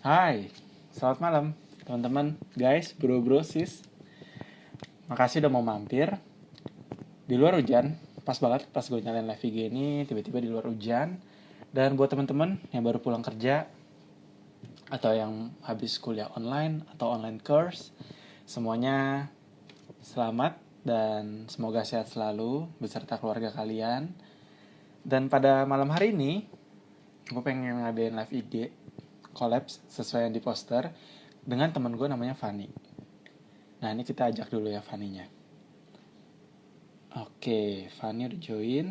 Hai, selamat malam teman-teman, guys, bro-bro, sis. Makasih udah mau mampir. Di luar hujan, pas banget pas gue nyalain live IG ini, tiba-tiba di luar hujan. Dan buat teman-teman yang baru pulang kerja, atau yang habis kuliah online, atau online course, semuanya selamat dan semoga sehat selalu beserta keluarga kalian. Dan pada malam hari ini, gue pengen ngadain live IG collabs sesuai yang di poster dengan teman gue namanya Fanny. Nah, ini kita ajak dulu ya Fanny-nya. Oke, Fanny udah join.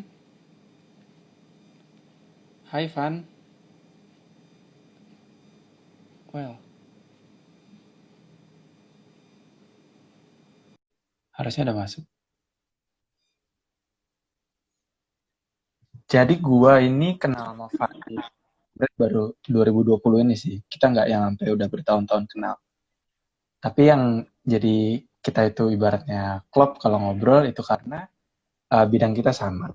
Hai Van. Well, harusnya udah masuk. Jadi gua ini kenal sama Fanny baru 2020 ini sih. Kita nggak yang sampai udah bertahun-tahun kenal. Tapi yang jadi kita itu ibaratnya klop kalau ngobrol itu karena bidang kita sama.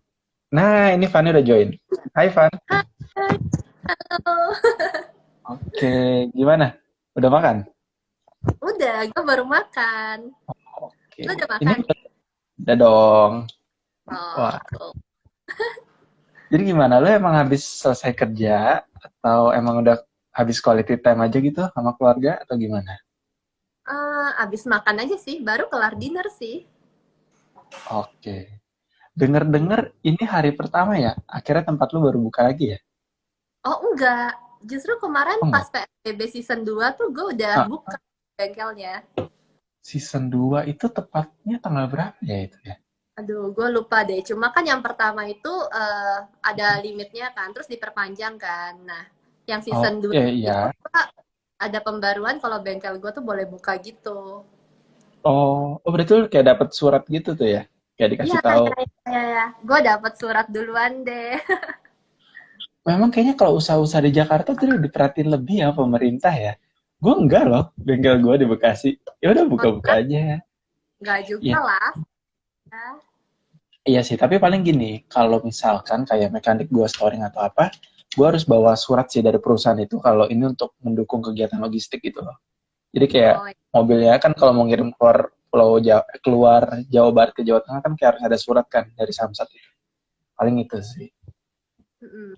Nah, ini Fanny udah join. Hai Van. Halo. Oke, gimana? Udah makan? Udah, gue baru makan. Oke. Lu udah Ini makan? udah dong. Oh, Wah, cool. jadi gimana? Lo emang habis selesai kerja atau emang udah habis quality time aja gitu sama keluarga atau gimana? Abis makan aja sih, baru kelar dinner sih. Oke. Dengar-dengar ini hari pertama ya? Akhirnya tempat lu baru buka lagi ya? Oh enggak, justru kemarin Oh pas enggak. PSBB season 2 tuh gue udah Ah, buka bengkelnya. season 2 itu tepatnya tanggal berapa ya itu ya? Aduh, gue lupa deh. Cuma kan yang pertama itu ada limitnya kan, terus diperpanjang kan. Nah, yang season Oh, 2 itu iya. ada pembaruan kalau bengkel gue tuh boleh buka gitu. Oh, berarti lu kayak dapat surat gitu tuh ya? Kayak Iya, dikasih tahu. iya, iya, iya. Gue dapet surat duluan deh. Memang kayaknya kalau usaha-usaha di Jakarta tuh diperhatiin lebih ya pemerintah ya. Gue enggak loh, bengkel gue di Bekasi. Ya udah buka-buka aja. Nggak juga Iya, lah. Ya. iya sih, tapi paling gini, kalau misalkan kayak mekanik gue storing atau apa, gue harus bawa surat sih dari perusahaan itu kalau ini untuk mendukung kegiatan logistik gitu loh. Jadi kayak Oh, mobilnya kan kalau mau ngirim keluar Pulau Jawa, keluar Jawa Barat ke Jawa Tengah kan kayak harus ada surat kan dari Samsat itu. Paling itu sih. mm-mm.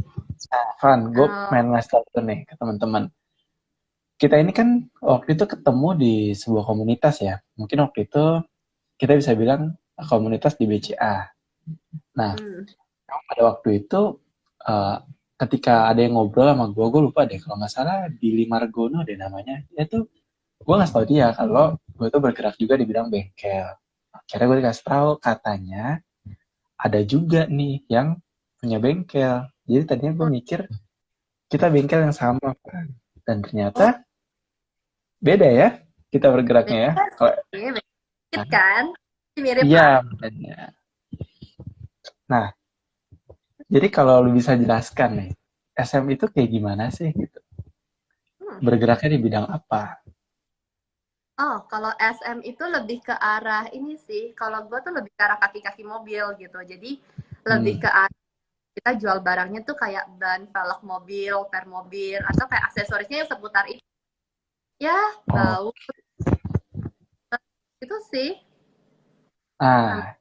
Nah, Van, gue Eh, main ngasih tau nih ke teman-teman. Kita ini kan waktu itu ketemu di sebuah komunitas ya. Mungkin waktu itu kita bisa bilang komunitas di BCA. Nah, mm-mm. pada waktu itu eh, ketika ada yang ngobrol sama gue lupa deh kalau nggak salah Billy Margono deh namanya. Dia tuh gue nggak tahu dia kalau gue tuh bergerak juga di bidang bengkel. Akhirnya gue dikasih tahu katanya ada juga nih yang punya bengkel. Jadi tadinya gue Oh, mikir kita bengkel yang sama kan. Dan ternyata oh, beda ya kita bergeraknya ya. beda Kalau sih, beda dikit kan? Mirip iya lah. makanya. Nah, jadi kalau lu bisa jelaskan nih, SM itu kayak gimana sih gitu? Hmm. Bergeraknya di bidang apa? Oh, kalau SM itu lebih ke arah ini sih. Kalau gue tuh lebih ke arah kaki-kaki mobil gitu. Jadi lebih Hmm. ke arah kita jual barangnya tuh kayak ban, velg mobil, per mobil, atau kayak aksesorisnya yang seputar itu. Ya, Oh, bau itu sih. Sama ah,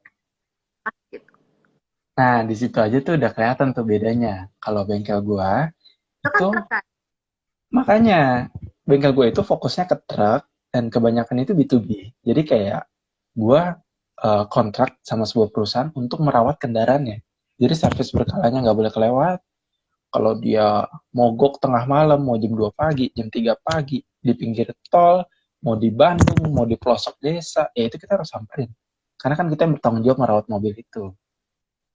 gitu. nah di situ aja tuh udah kelihatan tuh bedanya. Kalau bengkel gua Itu kan itu truk kan? makanya bengkel gua itu fokusnya ke truk dan kebanyakan itu B2B. Jadi kayak gua kontrak sama sebuah perusahaan untuk merawat kendaraannya. Jadi servis berkalanya nggak boleh kelewat. Kalau dia mogok tengah malam, mau jam 2 pagi, jam 3 pagi, di pinggir tol, mau di Bandung, mau di pelosok desa, ya itu kita harus samperin. Karena kan kita yang bertanggung jawab merawat mobil itu.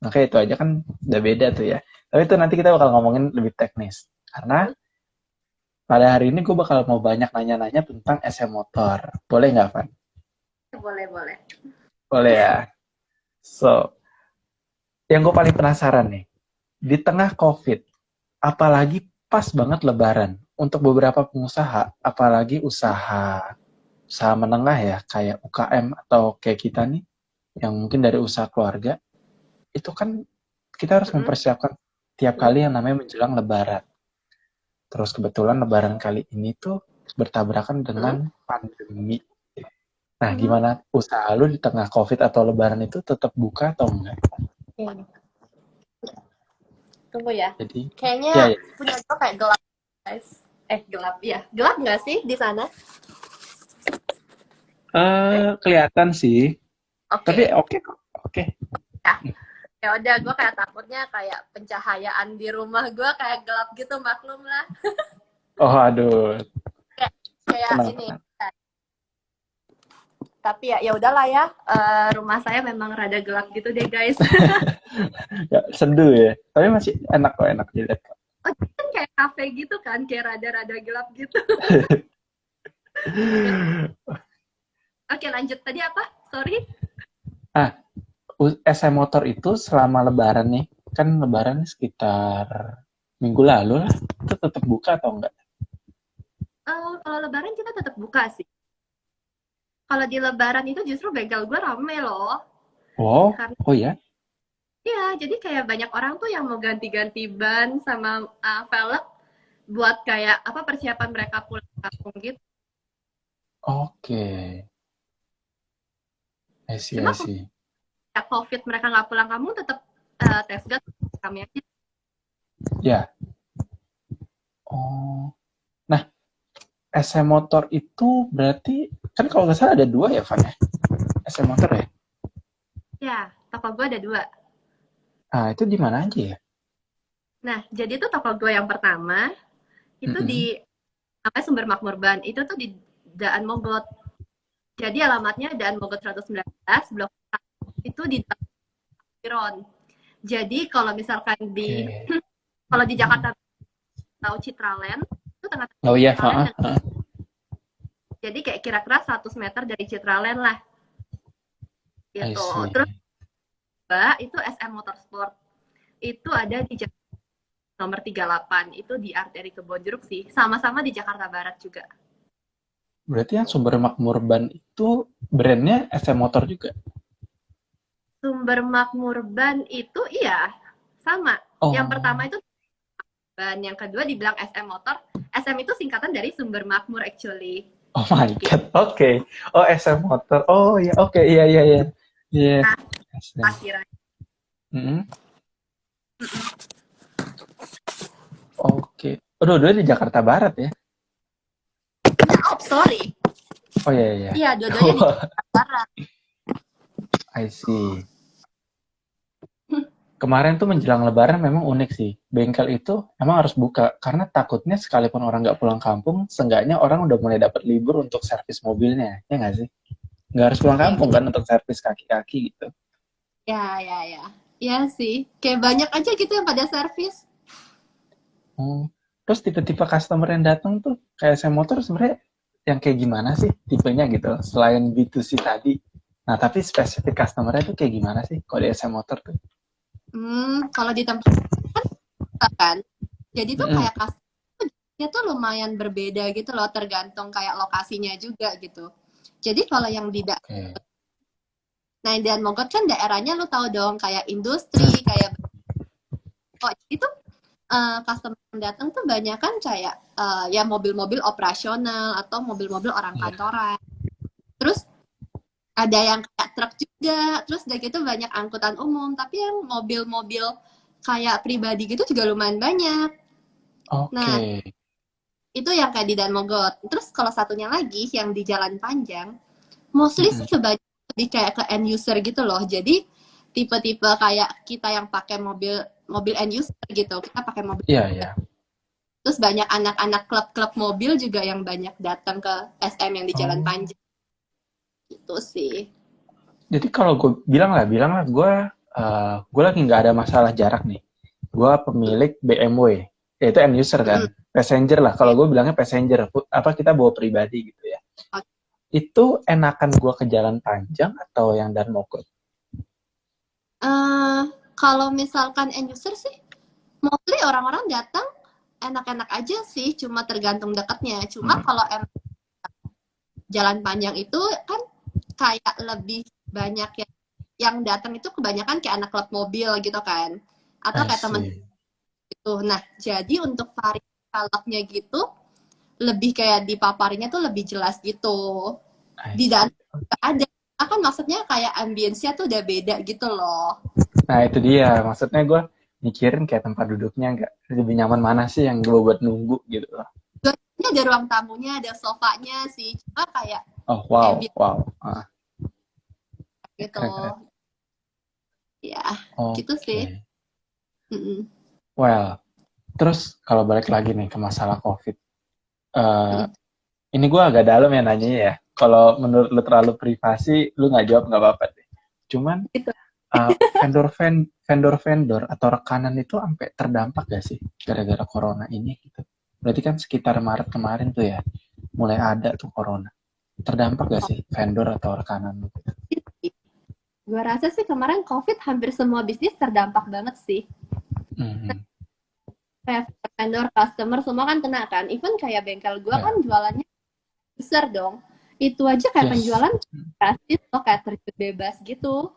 Makanya itu aja kan udah beda tuh ya. Tapi itu nanti kita bakal ngomongin lebih teknis. Karena pada hari ini gue bakal mau banyak nanya-nanya tentang SM motor. Boleh nggak, Van? Boleh, boleh. Boleh ya. So, yang gue paling penasaran nih, di tengah COVID, apalagi pas banget Lebaran, untuk beberapa pengusaha, apalagi usaha menengah ya, kayak UKM atau kayak kita nih, yang mungkin dari usaha keluarga, itu kan kita harus Mm-mm. mempersiapkan tiap kali yang namanya menjelang Lebaran. Terus kebetulan Lebaran kali ini tuh bertabrakan Hmm? dengan pandemi. Nah, Hmm? gimana usaha lu di tengah COVID atau Lebaran itu tetap buka atau enggak? Oke. Tunggu ya. Jadi, ya, Kayaknya ya. punya gue kayak gelap, guys. Gelap ya. Gelap nggak sih di sana? Eh, Kelihatan sih, tapi Oke. oke kok. Oke. Ya. Ya udah, gue kayak takutnya kayak pencahayaan di rumah gue kayak gelap gitu, maklum lah. Oh, aduh, Kayak kayak tenang, ini. tenang. Tapi ya udahlah ya. Rumah saya memang rada gelap gitu deh, guys. Ya, sendu ya. Tapi masih enak kok, enak dilihat kok. Oh, kan kayak kafe gitu kan, kayak rada-rada gelap gitu. Ya, oke, lanjut tadi apa? Sorry. Ah, SM Motor itu selama Lebaran nih, kan Lebaran sekitar minggu lalu lah, itu tetap buka atau enggak? Kalau Lebaran kita tetap buka sih. Kalau di Lebaran itu justru bengkel gue rame loh. Oh, Karena oh ya? ya, jadi kayak banyak orang tuh yang mau ganti-ganti ban sama velg buat kayak apa persiapan mereka pulang kampung gitu. Oke, I see, Cuma I kalau see. ya COVID mereka nggak pulang kampung tetap tes gas kami aja. Ya, oh. Nah, SM Motor itu berarti, kan kalau nggak salah ada dua ya, Van ya? SM Motor ya? Ya, toko gue ada dua. Ah, itu di mana aja ya? Nah, jadi tuh toko gue yang pertama itu Mm-mm. di apa Sumber Makmur Ban. Itu tuh di Daan Mogot. Jadi alamatnya Daan Mogot 119, Blok A. Itu di Piron. Jadi kalau misalkan di Oke. kalau di Jakarta tahu Citraland, itu tengah-tengah Oh iya, Citraland. heeh. Jadi kayak kira-kira 100 meter dari Citraland lah I gitu. Terus see. itu SM Motorsport. Itu ada di nomor 38. Itu di arteri Kebonjeruk sih. Sama-sama di Jakarta Barat juga. Berarti yang Sumber Makmur Ban itu brandnya SM Motor juga? Sumber Makmur Ban itu iya sama. Yang pertama Oh, itu ban, yang kedua dibilang SM Motor. SM itu singkatan dari Sumber Makmur actually. oh my Gitu. God, oke. Oh, SM Motor. Oh iya, oke, iya, iya, iya. Iya, Nah, SM. akhiran. Mm-mm. Oke. Oh, dua-duanya di Jakarta Barat ya? Oh, sorry. Oh iya, iya. Iya, dua-duanya di Oh, Jakarta Barat. I see. Kemarin tuh menjelang Lebaran memang unik sih. Bengkel itu emang harus buka karena takutnya sekalipun orang nggak pulang kampung, seenggaknya orang udah mulai dapat libur untuk servis mobilnya, ya nggak sih? Nggak harus pulang Iya, kampung betul. kan untuk servis kaki-kaki gitu. Ya. Iya sih. Kayak banyak aja gitu yang pada servis. Oh. Terus tipe-tipe customer yang datang tuh kayak saya motor sebenarnya yang kayak gimana sih tipenya gitu selain B2C tadi. Nah, tapi spesifik customer-nya tuh kayak gimana sih kalau di SM Motor tuh? Kalau di tempat kan, jadi tuh Mm-mm. kayak kasnya tuh lumayan berbeda gitu loh, tergantung kayak lokasinya juga gitu. Jadi kalau yang di Oke. Nah, dan Mogot kan daerahnya lu tahu dong kayak industri, Hmm, kayak kok itu customer yang datang tuh banyak kan kayak ya mobil-mobil operasional atau mobil-mobil orang iya, kantoran. Terus ada yang kayak truk juga, terus udah gitu banyak angkutan umum, tapi yang mobil-mobil kayak pribadi gitu juga lumayan banyak. oke. Nah, itu yang kayak di Dan Mogot. Terus kalau satunya lagi yang di Jalan Panjang, mostly Mm-mm. sih kebanyakan lebih kayak ke end user gitu loh. Jadi tipe-tipe kayak kita yang pakai mobil mobil end user gitu. Kita pakai mobil. Iya, iya. Terus banyak anak-anak klub-klub mobil juga yang banyak datang ke SM yang di Jalan Oh. Panjang itu sih. Jadi kalau gue bilang lah gue lagi nggak ada masalah jarak nih. Gue pemilik BMW, yaitu end user kan, Mm, passenger lah. Kalau oke. gue bilangnya passenger, apa kita bawa pribadi gitu ya. Oke. Itu enakan gue ke jalan panjang atau yang dan Mogot? Eh, Kalau misalkan end user sih, mostly orang-orang datang enak-enak aja sih, cuma tergantung dekatnya. Cuma Hmm, kalau Jalan Panjang itu kan kayak lebih banyak yang datang itu kebanyakan kayak anak klub mobil gitu kan, atau I kayak temen see. itu. Nah, jadi untuk varian velgnya gitu lebih kayak dipaparinya tuh lebih jelas gitu. I Di dalam see. ada kan maksudnya kayak ambience-nya tuh udah beda gitu loh. Nah itu dia, maksudnya gue mikirin kayak tempat duduknya nggak lebih nyaman mana sih yang gue buat nunggu gitu loh. Ini ada ruang tamunya, ada sofanya sih, cuma kayak Oh wow, ambience wow. Ah, gitu. keren keren. Ya, gitu Oke. sih. Mm-mm. Well, terus kalau balik lagi nih ke masalah COVID, eh Mm-mm. ini gue agak dalam ya nanyanya ya. Kalau menurut lu terlalu privasi, lu nggak jawab nggak apa-apa deh. Cuman Gitu. vendor-vendor atau rekanan itu sampai terdampak gak sih gara-gara corona ini gitu. Berarti kan sekitar Maret kemarin tuh ya, mulai ada tuh corona. Terdampak gak sih vendor atau rekanan lu? Gue rasa sih kemarin COVID hampir semua bisnis terdampak banget sih. Mhm. Kayak vendor, customer semua kan kena kan. Even kayak bengkel gue kan Ya. jualannya besar dong. Itu aja kayak Yes. penjualan drastis loh, kayak terjun bebas gitu.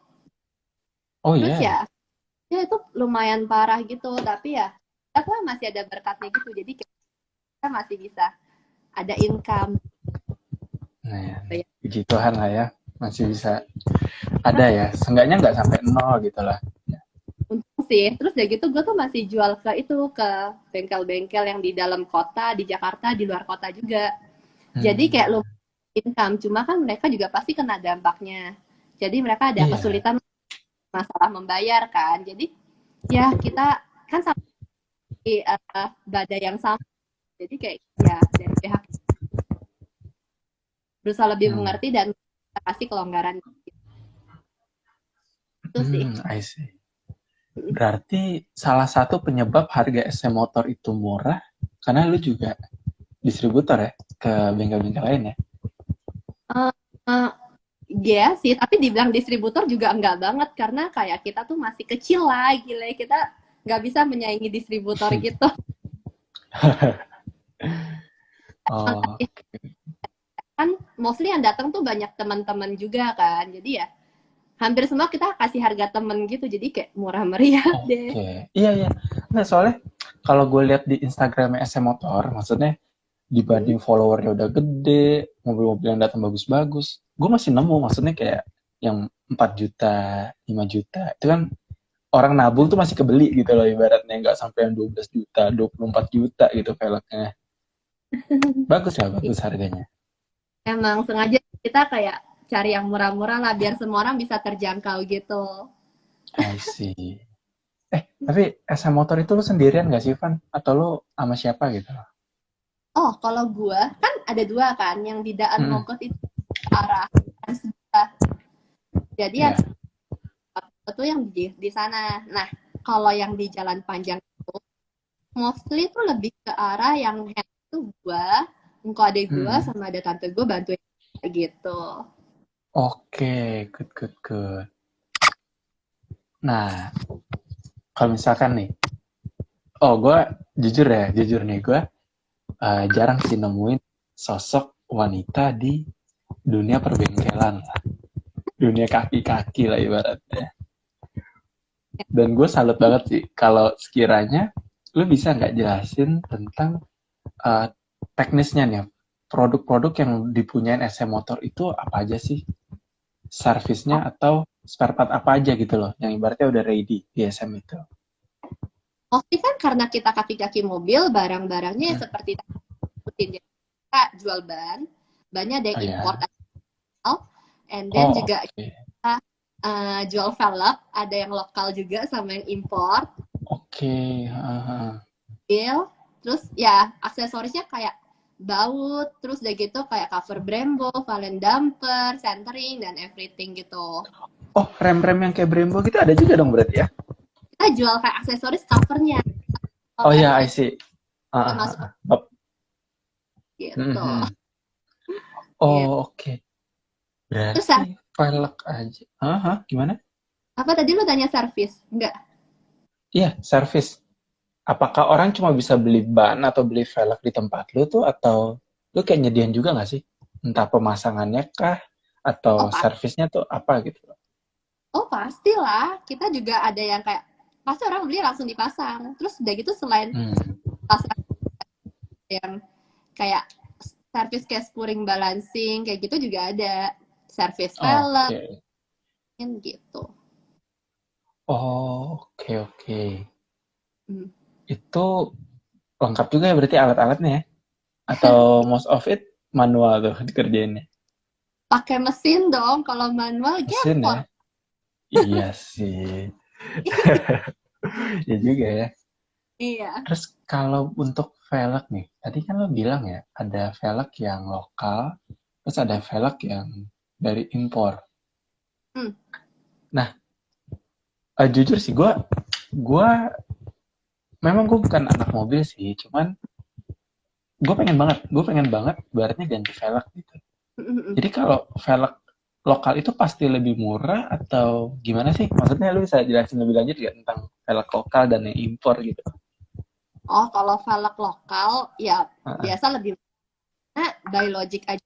Oh Terus iya. ya, ya itu lumayan parah gitu. Tapi ya, kita masih ada berkatnya gitu. Jadi kita masih bisa ada income. Nah, ya. Ya. Puji Tuhan lah ya, masih bisa ada ya. Seenggaknya nggak sampai nol gitu lah. Untung sih. Terus ya gitu gue tuh masih jual ke itu, ke bengkel-bengkel yang di dalam kota, di Jakarta, di luar kota juga. Jadi kayak lu Hmm. income, cuma kan mereka juga pasti kena dampaknya. Jadi mereka ada Iya. kesulitan masalah membayar kan. Jadi ya kita kan sama di badai yang sama. Jadi kayak ya dari pihak berusaha lebih Hmm. mengerti dan kasih kelonggaran. Itu sih. I see. Berarti salah satu penyebab harga SM motor itu murah karena lu juga distributor ya ke bengkel-bengkel lain ya. Uh, uh, Ya sih, tapi dibilang distributor juga enggak banget karena kayak kita tuh masih kecil lah, gila kita nggak bisa menyaingi distributor gitu. Oh, Kan mostly yang datang tuh banyak teman-teman juga kan, jadi ya hampir semua kita kasih harga temen gitu, jadi kayak murah meriah deh. oke. Iya, iya. Nah, soalnya kalau gue lihat di Instagramnya SM Motor, maksudnya Hmm. dibanding followernya udah gede, mobil-mobil yang datang bagus-bagus, gue masih nemu, maksudnya kayak yang 4 juta, 5 juta, itu kan orang nabung tuh masih kebeli gitu loh ibaratnya, nggak sampai yang 12 juta, 24 juta gitu velgnya. Bagus lah, bagus harganya. Emang sengaja kita kayak cari yang murah-murah lah biar semua orang bisa terjangkau gitu. I see. Tapi SM Motor itu lu sendirian gak sih, Van? Atau lu sama siapa gitu? Oh, kalau gua kan ada dua kan, yang di Daan Mm-mm. Mogot itu arah kan sebelah. Jadi yang Ya. itu yang di sana. Nah, kalau yang di Jalan Panjang itu mostly tuh lebih ke arah yang hand itu gua, engkau adik gua Mm-mm. sama ada tante gua bantuin gitu. Oke, good, good, good. Nah, kalau misalkan nih, oh gue jujur nih, gue jarang sih nemuin sosok wanita di dunia perbengkelan lah. Dunia kaki-kaki lah ibaratnya. Dan gue salut banget sih kalau sekiranya lu bisa nggak jelasin tentang uh, teknisnya nih, produk-produk yang dipunyain SM Motor itu apa aja sih? Servisnya atau spare part apa aja gitu loh, yang ibaratnya udah ready di SM itu. Mostly kan karena kita kaki-kaki mobil, barang-barangnya Hmm. seperti rutin kita jual bannya ada Oh yang import, ya. and then Oh juga oke. kita jual velg, ada yang lokal juga sama yang import. Oke. Bill, terus ya aksesorisnya kayak baut, terus udah gitu kayak cover Brembo, valen damper, centering, dan everything gitu. Oh, rem-rem yang kayak Brembo gitu ada juga dong berarti ya? Kita jual kayak aksesoris covernya, Oh kalau ya, I everything see. udah masuk Bab. gitu. Mhm. Gitu. Oh, oke. Terus Berarti velg aja. Gimana? apa tadi lu tanya servis? Enggak. Iya, servis. Apakah orang cuma bisa beli ban atau beli velg di tempat lu tuh, atau lu kayak nyediain juga nggak sih? Entah pemasangannya kah, atau Oh, servisnya tuh apa gitu? oh pastilah. Kita juga ada yang kayak pasti orang beli langsung dipasang. Terus udah gitu selain Hmm. pasang yang kayak service kayak spring balancing kayak gitu juga ada, service velg Oke. gitu. Oh, oke oke. Hmm. Itu lengkap juga ya berarti alat-alatnya ya? Atau most of it manual tuh dikerjainnya? Pakai mesin dong, kalau manual Mesin ya? gempor. Iya sih. Ya juga ya. Iya. Terus kalau untuk velg nih, tadi kan lo bilang ya, ada velg yang lokal, terus ada velg yang dari impor. Hmm. Nah, jujur sih gue memang gue bukan anak mobil sih, cuman gue pengen banget baratnya ganti velg gitu. Jadi kalau velg lokal itu pasti lebih murah atau gimana sih? Maksudnya lu bisa jelasin lebih lanjut nggak tentang velg lokal dan yang impor gitu? Oh, kalau velg lokal ya Heeh. biasa lebih, nah, by logic aja.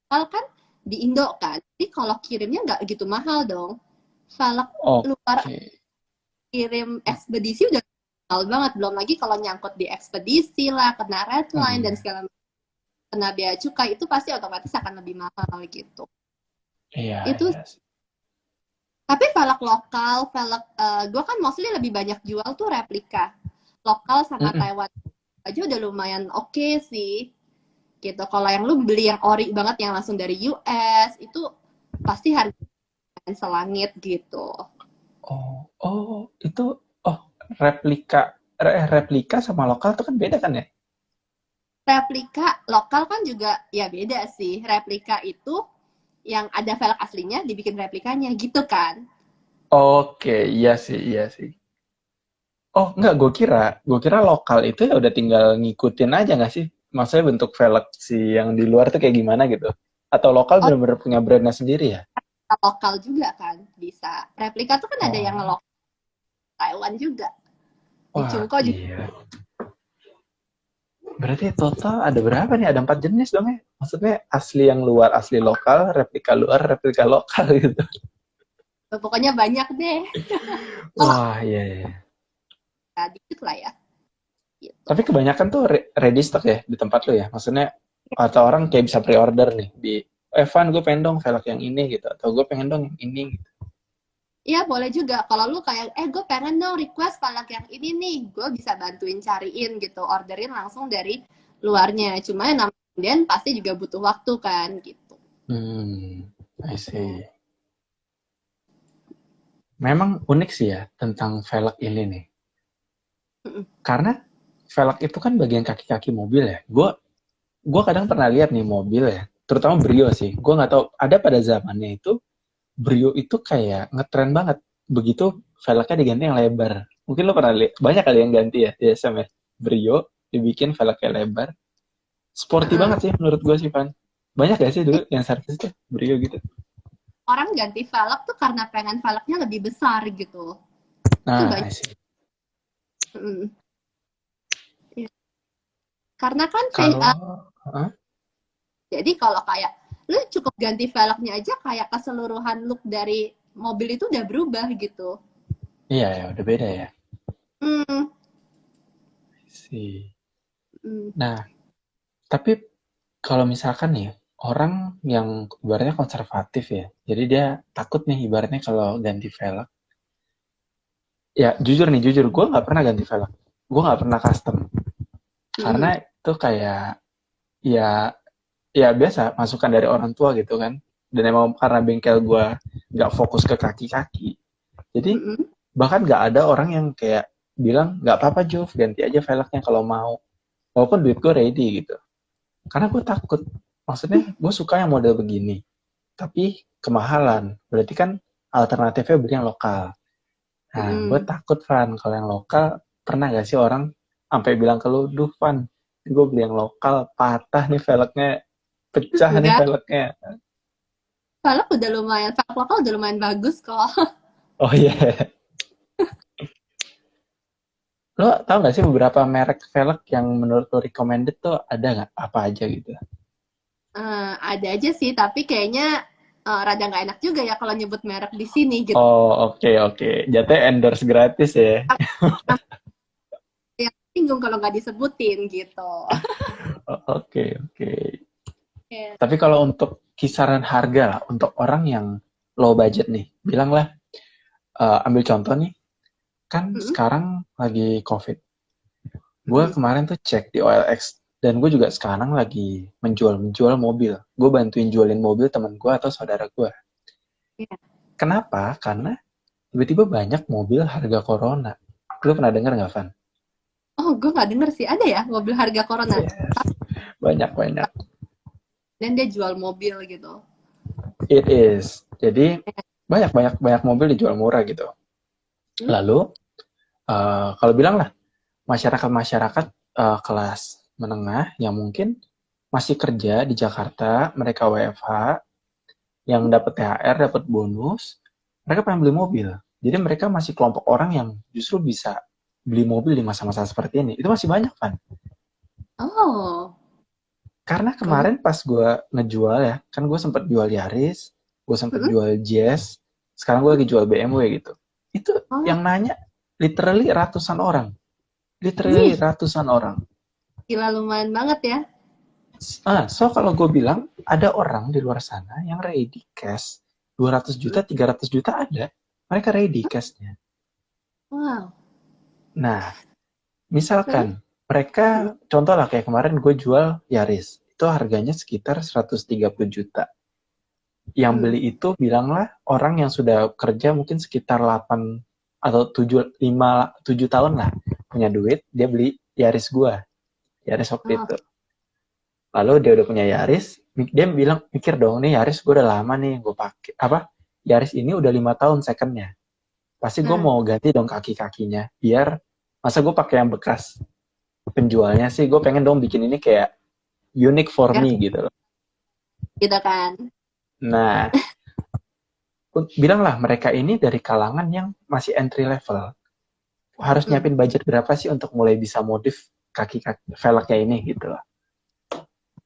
Lokal kan di Indo kan, jadi kalau kirimnya nggak gitu mahal dong. Velg luar Oke. kirim ekspedisi udah mahal banget, belum lagi kalau nyangkut di ekspedisi lah, kena red line dan Hmm. segala macam, kena bea cukai, itu pasti otomatis akan lebih mahal gitu. Iya, Itu iya sih. tapi velg lokal, velg gue kan mostly lebih banyak jual tuh replika. Lokal sama Mm-mm. Taiwan aja udah lumayan oke sih. Gitu. Kalau yang lu beli yang ori banget yang langsung dari US itu pasti harganya selangit gitu. Itu oh replika replika sama lokal tuh kan beda kan ya? Replika lokal kan juga ya beda sih. Replika itu yang ada velg aslinya dibikin replikanya gitu kan. Oke, iya sih, iya sih. Oh, enggak, gue kira lokal itu ya udah tinggal ngikutin aja nggak sih? Maksudnya bentuk velg si yang di luar tuh kayak gimana gitu? Atau lokal Oh, benar-benar punya brandnya sendiri ya? lokal juga kan bisa. Replika tuh kan ada yang Oh, lokal Taiwan juga. Di wah Cungko juga. gila. Berarti total ada berapa nih? Ada 4 jenis dong ya? Maksudnya asli yang luar, asli lokal, replika luar, replika lokal gitu. Pokoknya banyak deh. Kalau Wah, iya, iya. ya, dikit lah ya. Gitu. Tapi kebanyakan tuh ready stock ya di tempat lo ya. Maksudnya atau orang kayak bisa pre-order nih di Evan gue pengen dong velg yang ini gitu atau gue pengen dong yang ini gitu. Iya boleh juga. Kalau lu kayak, gue pengen dong request palak yang ini nih, gue bisa bantuin cariin gitu, orderin langsung dari luarnya. Cuma yang namanya kemudian pasti juga butuh waktu kan gitu. I see. Memang unik sih ya tentang velg ini nih. Karena velg itu kan bagian kaki-kaki mobil ya. Gue kadang pernah lihat nih mobil ya, terutama Brio sih. Gue nggak tahu ada pada zamannya itu Brio itu kayak ngetren banget. Begitu velgnya diganti yang lebar. Mungkin lo pernah lihat, banyak kali yang ganti ya di SM ya. Brio dibikin velgnya lebar. Sporty Uh-uh. banget sih menurut gue sih, Van. Banyak gak sih dulu yang servis tuh Brio gitu? Orang ganti velg tuh karena pengen velgnya lebih besar gitu. Itu Nah, I banyak. see. Mm. Karena kan Kalau, huh? jadi kalau kayak lu cukup ganti velgnya aja kayak keseluruhan look dari mobil itu udah berubah gitu. Iya ya, udah beda ya. Hmm. Sih. Hmm. Nah, tapi kalau misalkan nih, orang yang ibaratnya konservatif ya, jadi dia takut nih ibaratnya kalau ganti velg. Ya, jujur, gue nggak pernah ganti velg. Gue nggak pernah custom. Karena Hmm. itu kayak, ya, ya biasa, masukan dari orang tua gitu kan. Dan emang karena bengkel gue nggak fokus ke kaki-kaki. Jadi, Hmm. bahkan nggak ada orang yang kayak bilang, nggak apa-apa Jov, ganti aja velgnya kalau mau. Walaupun duit gue ready gitu. Karena gue takut. Maksudnya, gue suka yang model begini. Tapi kemahalan. Berarti kan alternatifnya beli yang lokal. Nah, gue Hmm. takut, Van. Kalau yang lokal, pernah gak sih orang sampai bilang ke lu, duh, Van, gue beli yang lokal, patah nih velgnya, pecah nih Enggak, velgnya. velg udah lumayan, velg lokal udah lumayan bagus kok. Oh iya, yeah. Lo tau gak sih beberapa merek velg yang menurut lo recommended tuh ada gak? Apa aja gitu? Ada aja sih, tapi kayaknya rada nggak enak juga ya kalau nyebut merek di sini gitu. Oh, oke, oke. Jatuhnya endorse gratis ya. Tapi bingung kalau nggak disebutin gitu. Oke, oke. Oke. Tapi kalau untuk kisaran harga lah, untuk orang yang low budget nih, bilanglah, ambil contoh nih, kan Mm-mm, sekarang lagi COVID. Gue mm-mm. kemarin tuh cek di OLX, dan gue juga sekarang lagi menjual mobil. Gue bantuin jualin mobil teman gue atau saudara gue. Iya. Kenapa? Karena tiba-tiba banyak mobil harga corona. Lu pernah denger nggak, Van? Oh, gue nggak denger sih. Ada ya mobil harga corona. Yes. Banyak-banyak. Dan dia jual mobil gitu. It is. Jadi banyak mobil dijual murah gitu. Hmm? Lalu kalau bilang lah masyarakat-masyarakat kelas menengah yang mungkin masih kerja di Jakarta, mereka WFH, yang dapat THR, dapat bonus, mereka pengen beli mobil. Jadi mereka masih kelompok orang yang justru bisa beli mobil di masa-masa seperti ini. Itu masih banyak kan? Oh, Karena bagus. kemarin pas gue ngejual ya, kan gue sempat jual Yaris, gue sempat Mm-mm. jual Jazz, sekarang gue lagi jual BMW gitu. Itu Oh, yang nanya literally ratusan orang. Literally wih, ratusan orang. gila lumayan banget ya. So kalau gue bilang, ada orang di luar sana yang ready cash 200 juta, Mm. 300 juta ada. Mereka ready cashnya. Wow. Nah, Terus? misalkan mereka, Mm-mm. contoh lah kayak kemarin gue jual Yaris. Itu harganya sekitar 130 juta. Yang Mm. beli itu bilanglah orang yang sudah kerja mungkin sekitar 8 atau 7, 5, 7 tahun lah. Punya duit, dia beli Yaris gue. Yaris waktu Oh, itu. Lalu dia udah punya Yaris, dia bilang, mikir dong, nih Yaris gue udah lama nih gue pakai. Apa? Yaris ini udah 5 tahun secondnya. Pasti gue nah, mau ganti dong kaki-kakinya. Biar, masa gue pakai yang bekas penjualnya sih, gue pengen dong bikin ini kayak unique for biar me gitu loh. gitu kan. Nah, bilanglah mereka ini dari kalangan yang masih entry level. Harus Mm. nyiapin budget berapa sih untuk mulai bisa modif kaki-kaki velgnya ini gitu loh.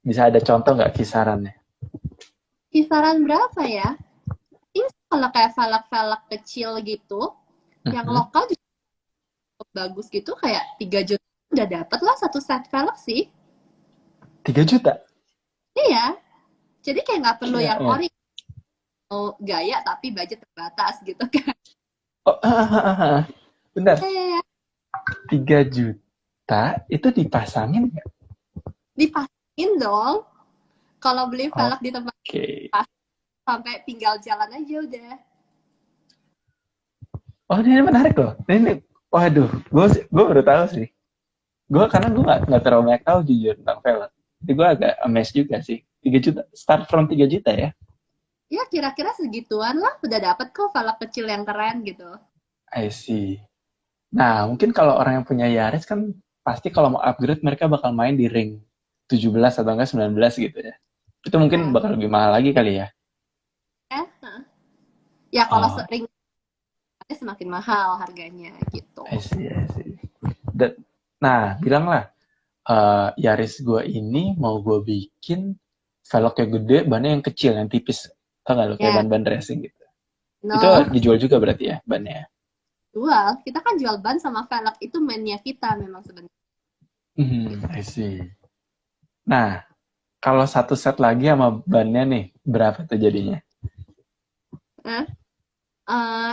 Bisa ada contoh nggak kisarannya? Kisaran berapa ya? Ini kalau kayak velg-velg kecil gitu, yang Mhm. lokal juga cukup bagus gitu, kayak 3 juta udah dapet lah satu set velg sih. 3 juta? Iya, jadi kayak nggak perlu Iya, yang iya. ori, mau gaya tapi budget terbatas gitu kan. Oh, benar. Iya, 3 juta itu dipasangin nggak? dipasangin dong. Kalau beli velg di tempat Oke. pas sampai tinggal jalan aja udah. Oh, ini menarik loh. Waduh, gue baru tahu sih. Karena gue nggak terlalu banyak tahu jujur tentang velg. Jadi gue agak amazed juga sih. 3 juta, start from 3 juta ya? Ya kira-kira segituan lah udah dapet kok velg kecil yang keren gitu. I see. Nah, mungkin kalau orang yang punya Yaris kan pasti kalau mau upgrade mereka bakal main di ring 17 atau enggak 19 gitu ya. Itu mungkin Ya, bakal lebih mahal lagi kali ya. eh, ya kalau Oh, sering semakin mahal harganya gitu. I see, I see. Nah, bilanglah, Yaris gue ini mau gue bikin velgnya gede, bannya yang kecil, yang tipis. Tau nggak lo, kayak Ya, ban-ban racing gitu. Itu no, dijual juga berarti ya, bannya? jual. Kita kan jual ban sama velg itu mainnya kita memang sebenarnya. I see. Nah, kalau satu set lagi sama bannya nih, berapa tuh jadinya? Nah,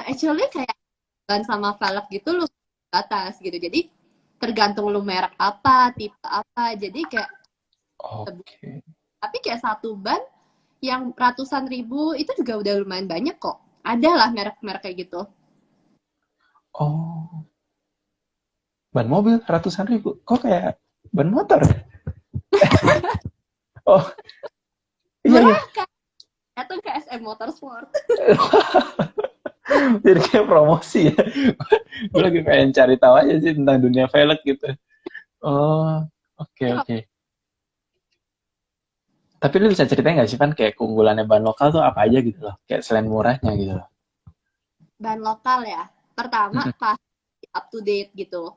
actually kayak ban sama velg gitu lu batas gitu. Jadi tergantung lu merek apa, tipe apa. Jadi kayak Oke. tapi kayak satu ban yang ratusan ribu itu juga udah lumayan banyak kok. Ada lah merek-merek kayak gitu. Oh, ban mobil ratusan ribu. Kok kayak ban motor? Oh, iya, iya. Murah kan? Datang ke SM Motorsport. Jadi kayak promosi ya. Gue lagi pengen cari tahu aja sih tentang dunia velg gitu. Oh, oke, oke. Tapi lu bisa ceritain nggak sih, Pan, kayak keunggulannya ban lokal tuh apa aja gitu loh? Kayak selain murahnya gitu loh. Ban lokal ya. Pertama Mm-mm. pasti up to date gitu.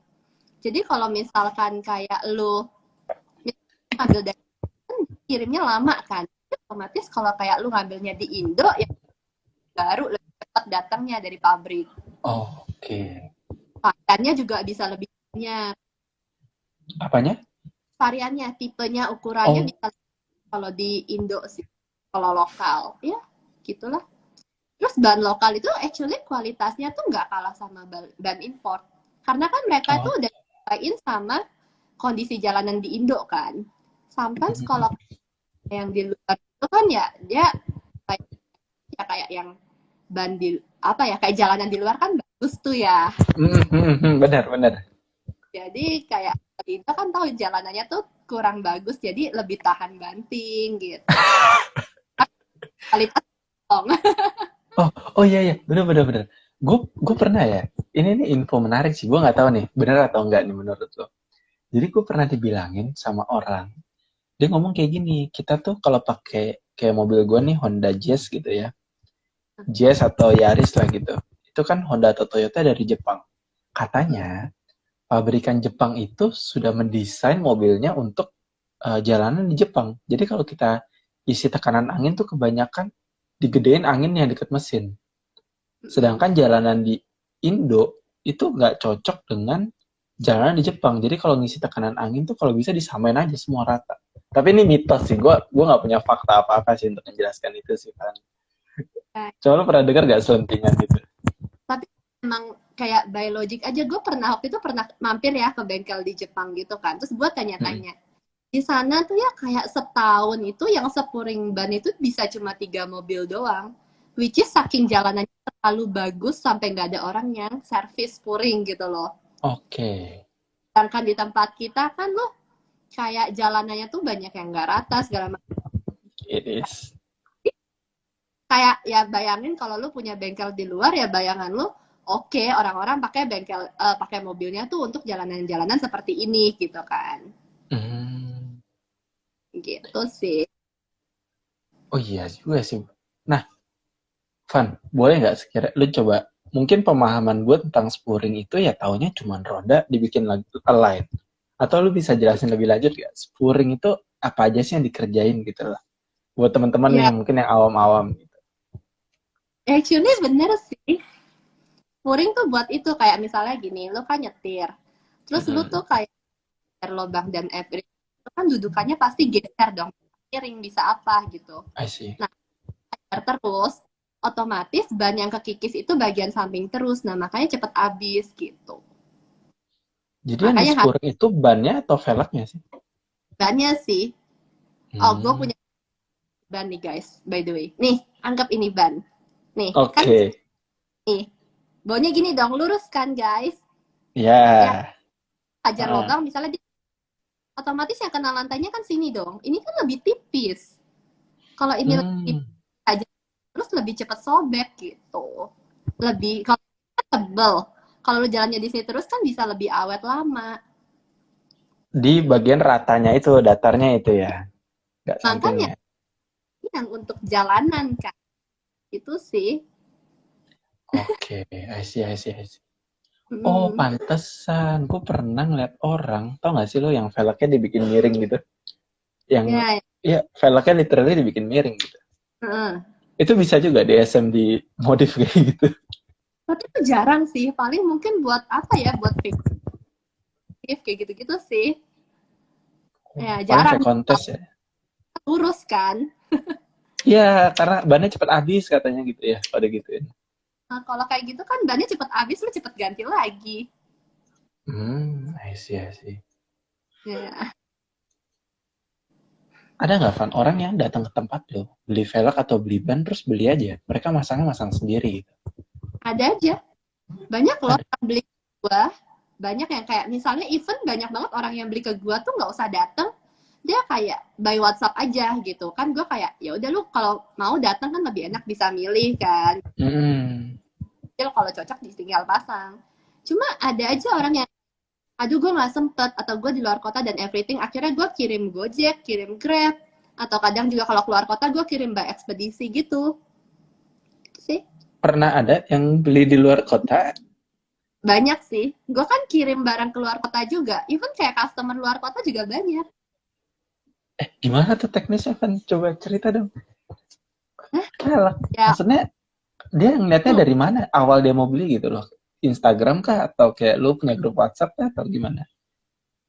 Jadi kalau misalkan kayak lu ngambil dari kirimnya lama kan. Otomatis kalau kayak lu ngambilnya di Indo ya baru lebih cepat datangnya dari pabrik. Oh, oke. Pakannya juga bisa lebih banyak. Apanya? Variannya, tipenya, ukurannya Oh, bisa kalau di Indo sih. Kalau lokal, ya gitulah. Terus ban lokal itu actually kualitasnya tuh nggak kalah sama ban import. Karena kan mereka tuh oh. udah nyesuaiin sama kondisi jalanan di Indo kan. Sometimes kalau yang di luar itu kan ya dia kayak ya kayak yang ban di apa ya kayak jalanan di luar kan bagus tuh ya. Benar, benar. Jadi kayak kita kan tahu jalanannya tuh kurang bagus jadi lebih tahan banting gitu. Kualitas dong. Oh, oh iya iya, benar benar benar. Gue pernah ya. Ini info menarik sih. Gue nggak tahu nih, benar atau enggak nih menurut lo. Jadi gue pernah dibilangin sama orang. Dia ngomong kayak gini, kita tuh kalau pakai kayak mobil gue nih Honda Jazz gitu ya. Jazz atau Yaris lah gitu. Itu kan Honda atau Toyota dari Jepang. Katanya pabrikan Jepang itu sudah mendesain mobilnya untuk jalanan di Jepang. Jadi kalau kita isi tekanan angin tuh kebanyakan digedein anginnya deket mesin. Sedangkan jalanan di Indo itu nggak cocok dengan jalanan di Jepang. Jadi kalau ngisi tekanan angin tuh kalau bisa disamain aja semua rata. Tapi ini mitos sih. Gue nggak punya fakta apa-apa sih untuk menjelaskan itu sih kan. Coba lo pernah dengar nggak selentingan gitu? Tapi emang kayak by logic aja gue pernah waktu itu pernah mampir ya ke bengkel di Jepang gitu kan. Terus gue Hmm. tanya-tanya di sana tuh ya kayak setahun itu yang sepuring ban itu bisa cuma 3 mobil doang. Which is saking jalanannya terlalu bagus sampai nggak ada orang yang servis puring gitu loh. Oke. Sedangkan di tempat kita kan loh kayak jalanannya tuh banyak yang nggak rata segala macam. It is. Kayak ya bayangin kalau lu punya bengkel di luar ya bayangan lu oke orang-orang pakai bengkel pakai mobilnya tuh untuk jalanan-jalanan seperti ini gitu kan. Hmm. Gitu sih. Oh iya juga sih. Nah, Van, boleh nggak sekira lu coba mungkin pemahaman gue tentang spuring itu ya taunya cuma roda dibikin lagi align. Atau lu bisa jelasin lebih lanjut gak? Spuring itu apa aja sih yang dikerjain gitu lah. Buat teman-teman Ya, yang mungkin yang awam-awam gitu. actually bener sih. Touring tuh buat itu kayak misalnya gini, lu kan nyetir. Terus lu Mm-mm. tuh kayak lubang dan everything. Lu kan dudukannya pasti geser dong. Miring bisa apa gitu. I see. Nah, terus otomatis ban yang kekikis itu bagian samping terus. Nah, makanya cepet habis gitu. Jadi yang di Makanya spuring itu bannya atau velgnya sih? harganya sih. Oh, gue Hmm. punya ban nih guys, by the way. Nih, anggap ini ban. Nih, kan Oke. nih. Baunya gini dong, lurus kan guys. Ya, Ya. hajar Ah. lubang misalnya dia otomatis yang kena lantainya kan sini dong. Ini kan lebih tipis. Kalau ini lebih Hmm. tipis aja terus lebih cepat sobek gitu. Lebih kalau tebel. Kalau lu jalannya di sini terus kan bisa lebih awet lama. Di Gitu. bagian ratanya itu, datarnya itu ya. Nggak Makanya sampingnya. ini yang untuk jalanan kan. Itu sih. Oke. I see, I see, I see. Oh, Hmm. pantesan. Gue pernah ngeliat orang, tau gak sih lo yang velgnya dibikin miring gitu? Yang, Ya, ya. ya velgnya literally dibikin miring gitu. Heeh. Itu bisa juga DSM di modif kayak gitu. Tapi itu jarang sih. Paling mungkin buat apa ya? Buat fiktif kayak gitu-gitu sih. Ya, Paling kayak jarang kontes ya. lurus kan. Iya, karena bannya cepet habis katanya gitu ya, pada gituin. Nah, kalau kayak gitu kan bannya cepet habis, lu cepet ganti lagi. I see, I see. Ya, Ada nggak Van orang yang datang ke tempat lo, beli velg atau beli ban terus beli aja, mereka masangnya masang sendiri gitu. ada aja. Banyak loh Ada. yang beli ke gua. Banyak yang kayak misalnya event banyak banget orang yang beli ke gua tuh nggak usah datang. Dia kayak by WhatsApp aja gitu kan. Gua kayak ya udah lu kalau mau datang kan lebih enak bisa milih kan. Mm-mm. Jadi kalau cocok tinggal pasang. Cuma ada aja orang yang aduh gue nggak sempet atau gue di luar kota dan everything akhirnya gue kirim Gojek kirim Grab atau kadang juga kalau keluar kota gue kirim by ekspedisi gitu. Itu sih Pernah ada yang beli di luar kota? banyak sih gue kan kirim barang keluar kota juga even kayak customer luar kota juga banyak. Gimana tuh teknisnya Van? Coba cerita dong. Hah? Velg. Ya Maksudnya dia ngeliatnya tuh dari mana? Awal dia mau beli gitu loh. Instagram kah? Atau kayak lu punya grup WhatsApp kah? Atau gimana?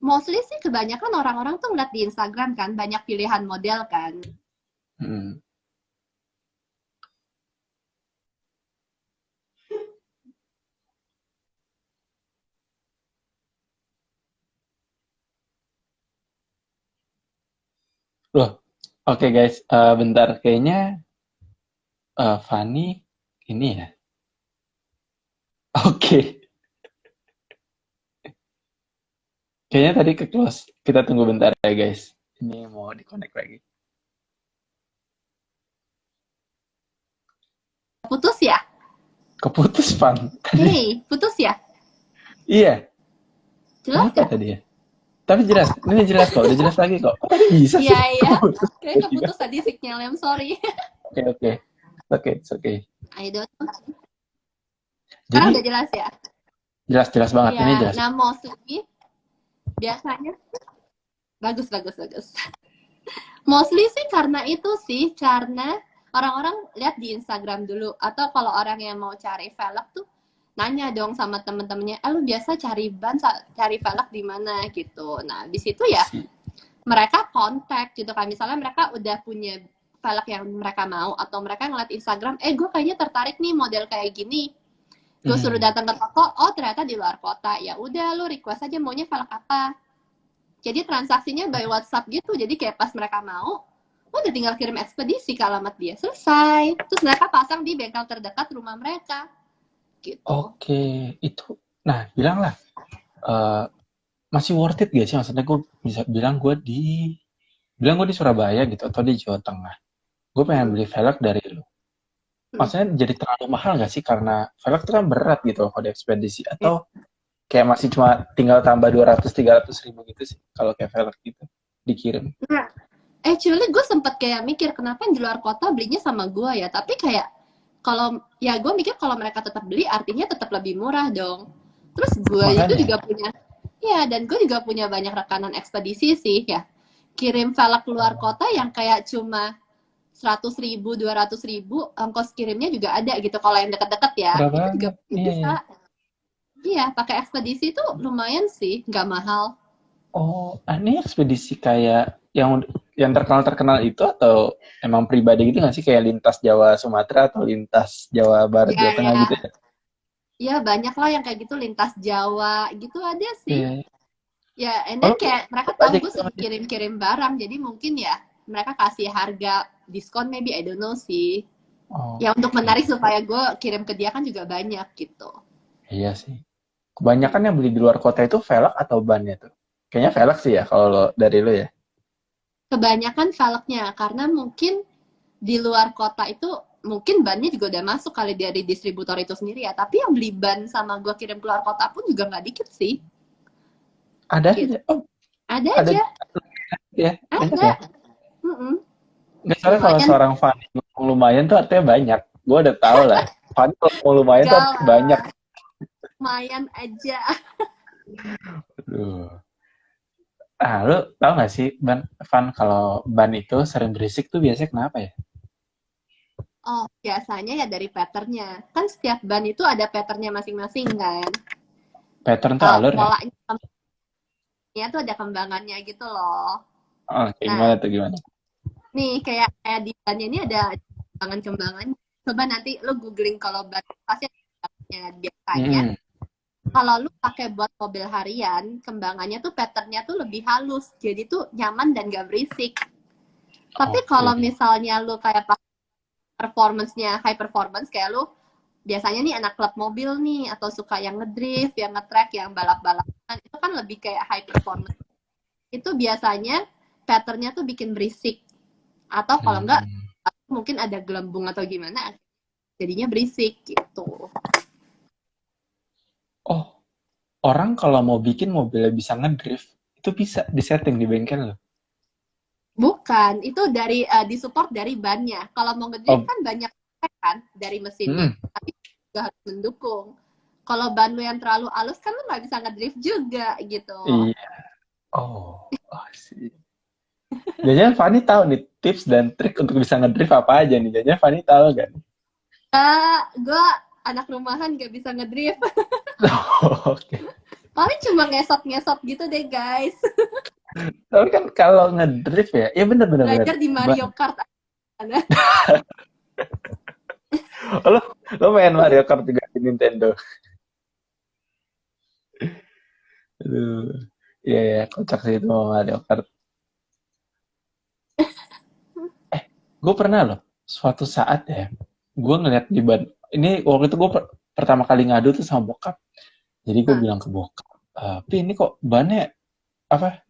Mostly sih kebanyakan orang-orang tuh ngeliat di Instagram kan, banyak pilihan model kan. Hmm. Loh, oke guys, bentar. Kayaknya Fani ini ya. Oke, kayaknya tadi ke close. Kita tunggu bentar ya guys. Ini mau di-connect lagi. Putus ya? Keputus, Fan. Tadi, Hei, putus ya? iya. Jelas Kenapa gak? tadi ya? Tapi jelas, ini jelas kok, udah jelas lagi kok. Kok tadi bisa sih? Iya, iya. Keputus. Kayaknya keputus tadi signalnya, I'm sorry. Oke, oke. Oke, it's okay. I don't know. Sekarang Jadi, udah jelas ya? jelas-jelas banget. Iya, Ini jelas. nah mostly biasanya bagus, bagus, bagus. Mostly sih karena itu sih, karena orang-orang lihat di Instagram dulu. Atau kalau orang yang mau cari velg tuh, nanya dong sama temen-temennya, lu biasa cari ban, cari velg di mana gitu. Nah, di situ ya mereka kontak gitu kan. Misalnya mereka udah punya velg yang mereka mau, atau mereka ngeliat Instagram, gue kayaknya tertarik nih model kayak gini. Gue suruh datang ke toko, oh ternyata di luar kota. Ya udah, lu request aja maunya velg apa. Jadi transaksinya by WhatsApp gitu. Jadi kayak pas mereka mau, udah tinggal kirim ekspedisi ke alamat dia. Selesai. Terus mereka pasang di bengkel terdekat rumah mereka. Gitu. Oke, itu. Nah, bilang lah, masih worth it gak sih? Maksudnya gue bisa bilang gue di Surabaya gitu, atau di Jawa Tengah. Gue pengen beli velg dari lu. Maksudnya jadi terlalu mahal gak sih? Karena velg itu kan berat gitu kalau di ekspedisi. Atau kayak masih cuma tinggal tambah 200-300 ribu gitu sih kalau kayak velg gitu dikirim. Nah, actually gue sempet kayak mikir kenapa yang di luar kota belinya sama gue ya. Tapi kayak kalau ya gue mikir kalau mereka tetap beli artinya tetap lebih murah dong. Terus gue itu Makanya. juga punya, ya dan gue juga punya banyak rekanan ekspedisi sih ya. Kirim velg keluar kota yang kayak cuma 100 ribu, 200 ribu, ongkos kirimnya juga ada gitu. Kalau yang deket-deket ya, Murah itu juga banget. Iya, bisa. iya. Iya, pakai ekspedisi itu lumayan sih, nggak mahal. Oh, ini ekspedisi kayak yang terkenal-terkenal itu atau emang pribadi gitu nggak sih? Kayak lintas Jawa Sumatera atau lintas Jawa Barat Ya, Jawa Tengah gitu ya, ya? ya banyak lah yang kayak gitu lintas Jawa gitu ada sih. Iya. Ya, and Oh, then kayak mereka aja tahu gue gitu suka aja. kirim-kirim barang, jadi mungkin ya mereka kasih harga diskon maybe, I don't know sih. Ya untuk Oke. menarik supaya gue kirim ke dia kan juga banyak gitu. Iya sih. Kebanyakan yang beli di luar kota itu velg atau bannya tuh? Kayaknya velg sih ya kalau dari lo ya. Kebanyakan velgnya karena mungkin di luar kota itu mungkin bannya juga udah masuk kali dari distributor itu sendiri ya. Tapi yang beli ban sama gue kirim keluar kota pun juga nggak dikit sih. Ada Gitu. aja. Oh, Ada ada aja, ya. Banyak ada. ya. Mm-mm. Nggak, soalnya kalau Lumayan seorang Fanny ngomong lumayan tuh artinya banyak. Gue udah tahu lah. Fanny kalau ngomong lumayan tuh artinya banyak. gal, lumayan aja. Aduh. Ah, lu tau gak sih, Van, kalau ban itu sering berisik tuh biasanya kenapa ya? Oh, biasanya ya dari patternnya. Kan setiap ban itu ada patternnya masing-masing kan. Pattern tuh alur ya? Polanya tuh ada kembangannya gitu loh. Oh, kayak Nah, gimana tuh gimana? nih kayak di bannya ini ada kembangan-kembangannya. Coba nanti lu googling kalau ban pasti ada kembangannya. Biasanya Hmm. kalau lu pakai buat mobil harian, kembangannya tuh patternnya tuh lebih halus. Jadi tuh nyaman dan gak berisik. Tapi Oke. kalau misalnya lu kayak pakai performance-nya high performance kayak lu biasanya nih anak klub mobil nih atau suka yang ngedrift, yang ngetrack, yang balap-balapan itu kan lebih kayak high performance. Itu biasanya patternnya tuh bikin berisik. Atau kalau enggak Hmm. mungkin ada gelembung atau gimana jadinya berisik gitu. Oh, orang kalau mau bikin mobilnya bisa ngedrift, itu bisa disetting di bengkel loh. Bukan, itu dari disupport dari bannya. Kalau mau ngedrift Oh, kan banyak kan dari mesinnya, hmm. tapi juga harus mendukung. Kalau ban lu yang terlalu halus kan lu nggak bisa ngedrift juga gitu. Iya. Oh sih. Jangan Fanny tahu nih tips dan trik untuk bisa ngedrift apa aja nih. Jangan Fanny tahu kan? Gue anak rumahan gak bisa ngedrift. Oh, oke. Paling cuma ngesot-ngesot gitu deh guys. Tapi kan kalau ngedrift ya, ya bener-bener bener. Belajar di Mario Kart. Lo lo main Mario Kart juga di Nintendo. Aduh. Iya ya, kocak sih itu sama Mario Kart. Gue pernah loh, suatu saat ya, gue ngeliat di ban. Ini waktu itu gue pertama kali ngadu tuh sama bokap. Jadi gue Nah, bilang ke bokap, Pi ini kok bannya apa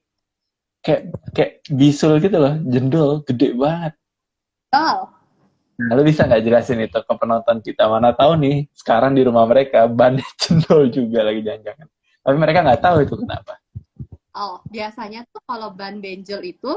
kayak kayak bisul gitu loh, jendol, gede banget. betul. Nah, lu bisa nggak jelasin itu ke penonton kita? Mana tahu nih, sekarang di rumah mereka bannya jendol juga lagi jangan-jangan. Tapi mereka nggak tahu itu kenapa. Oh, biasanya tuh kalau ban benjol itu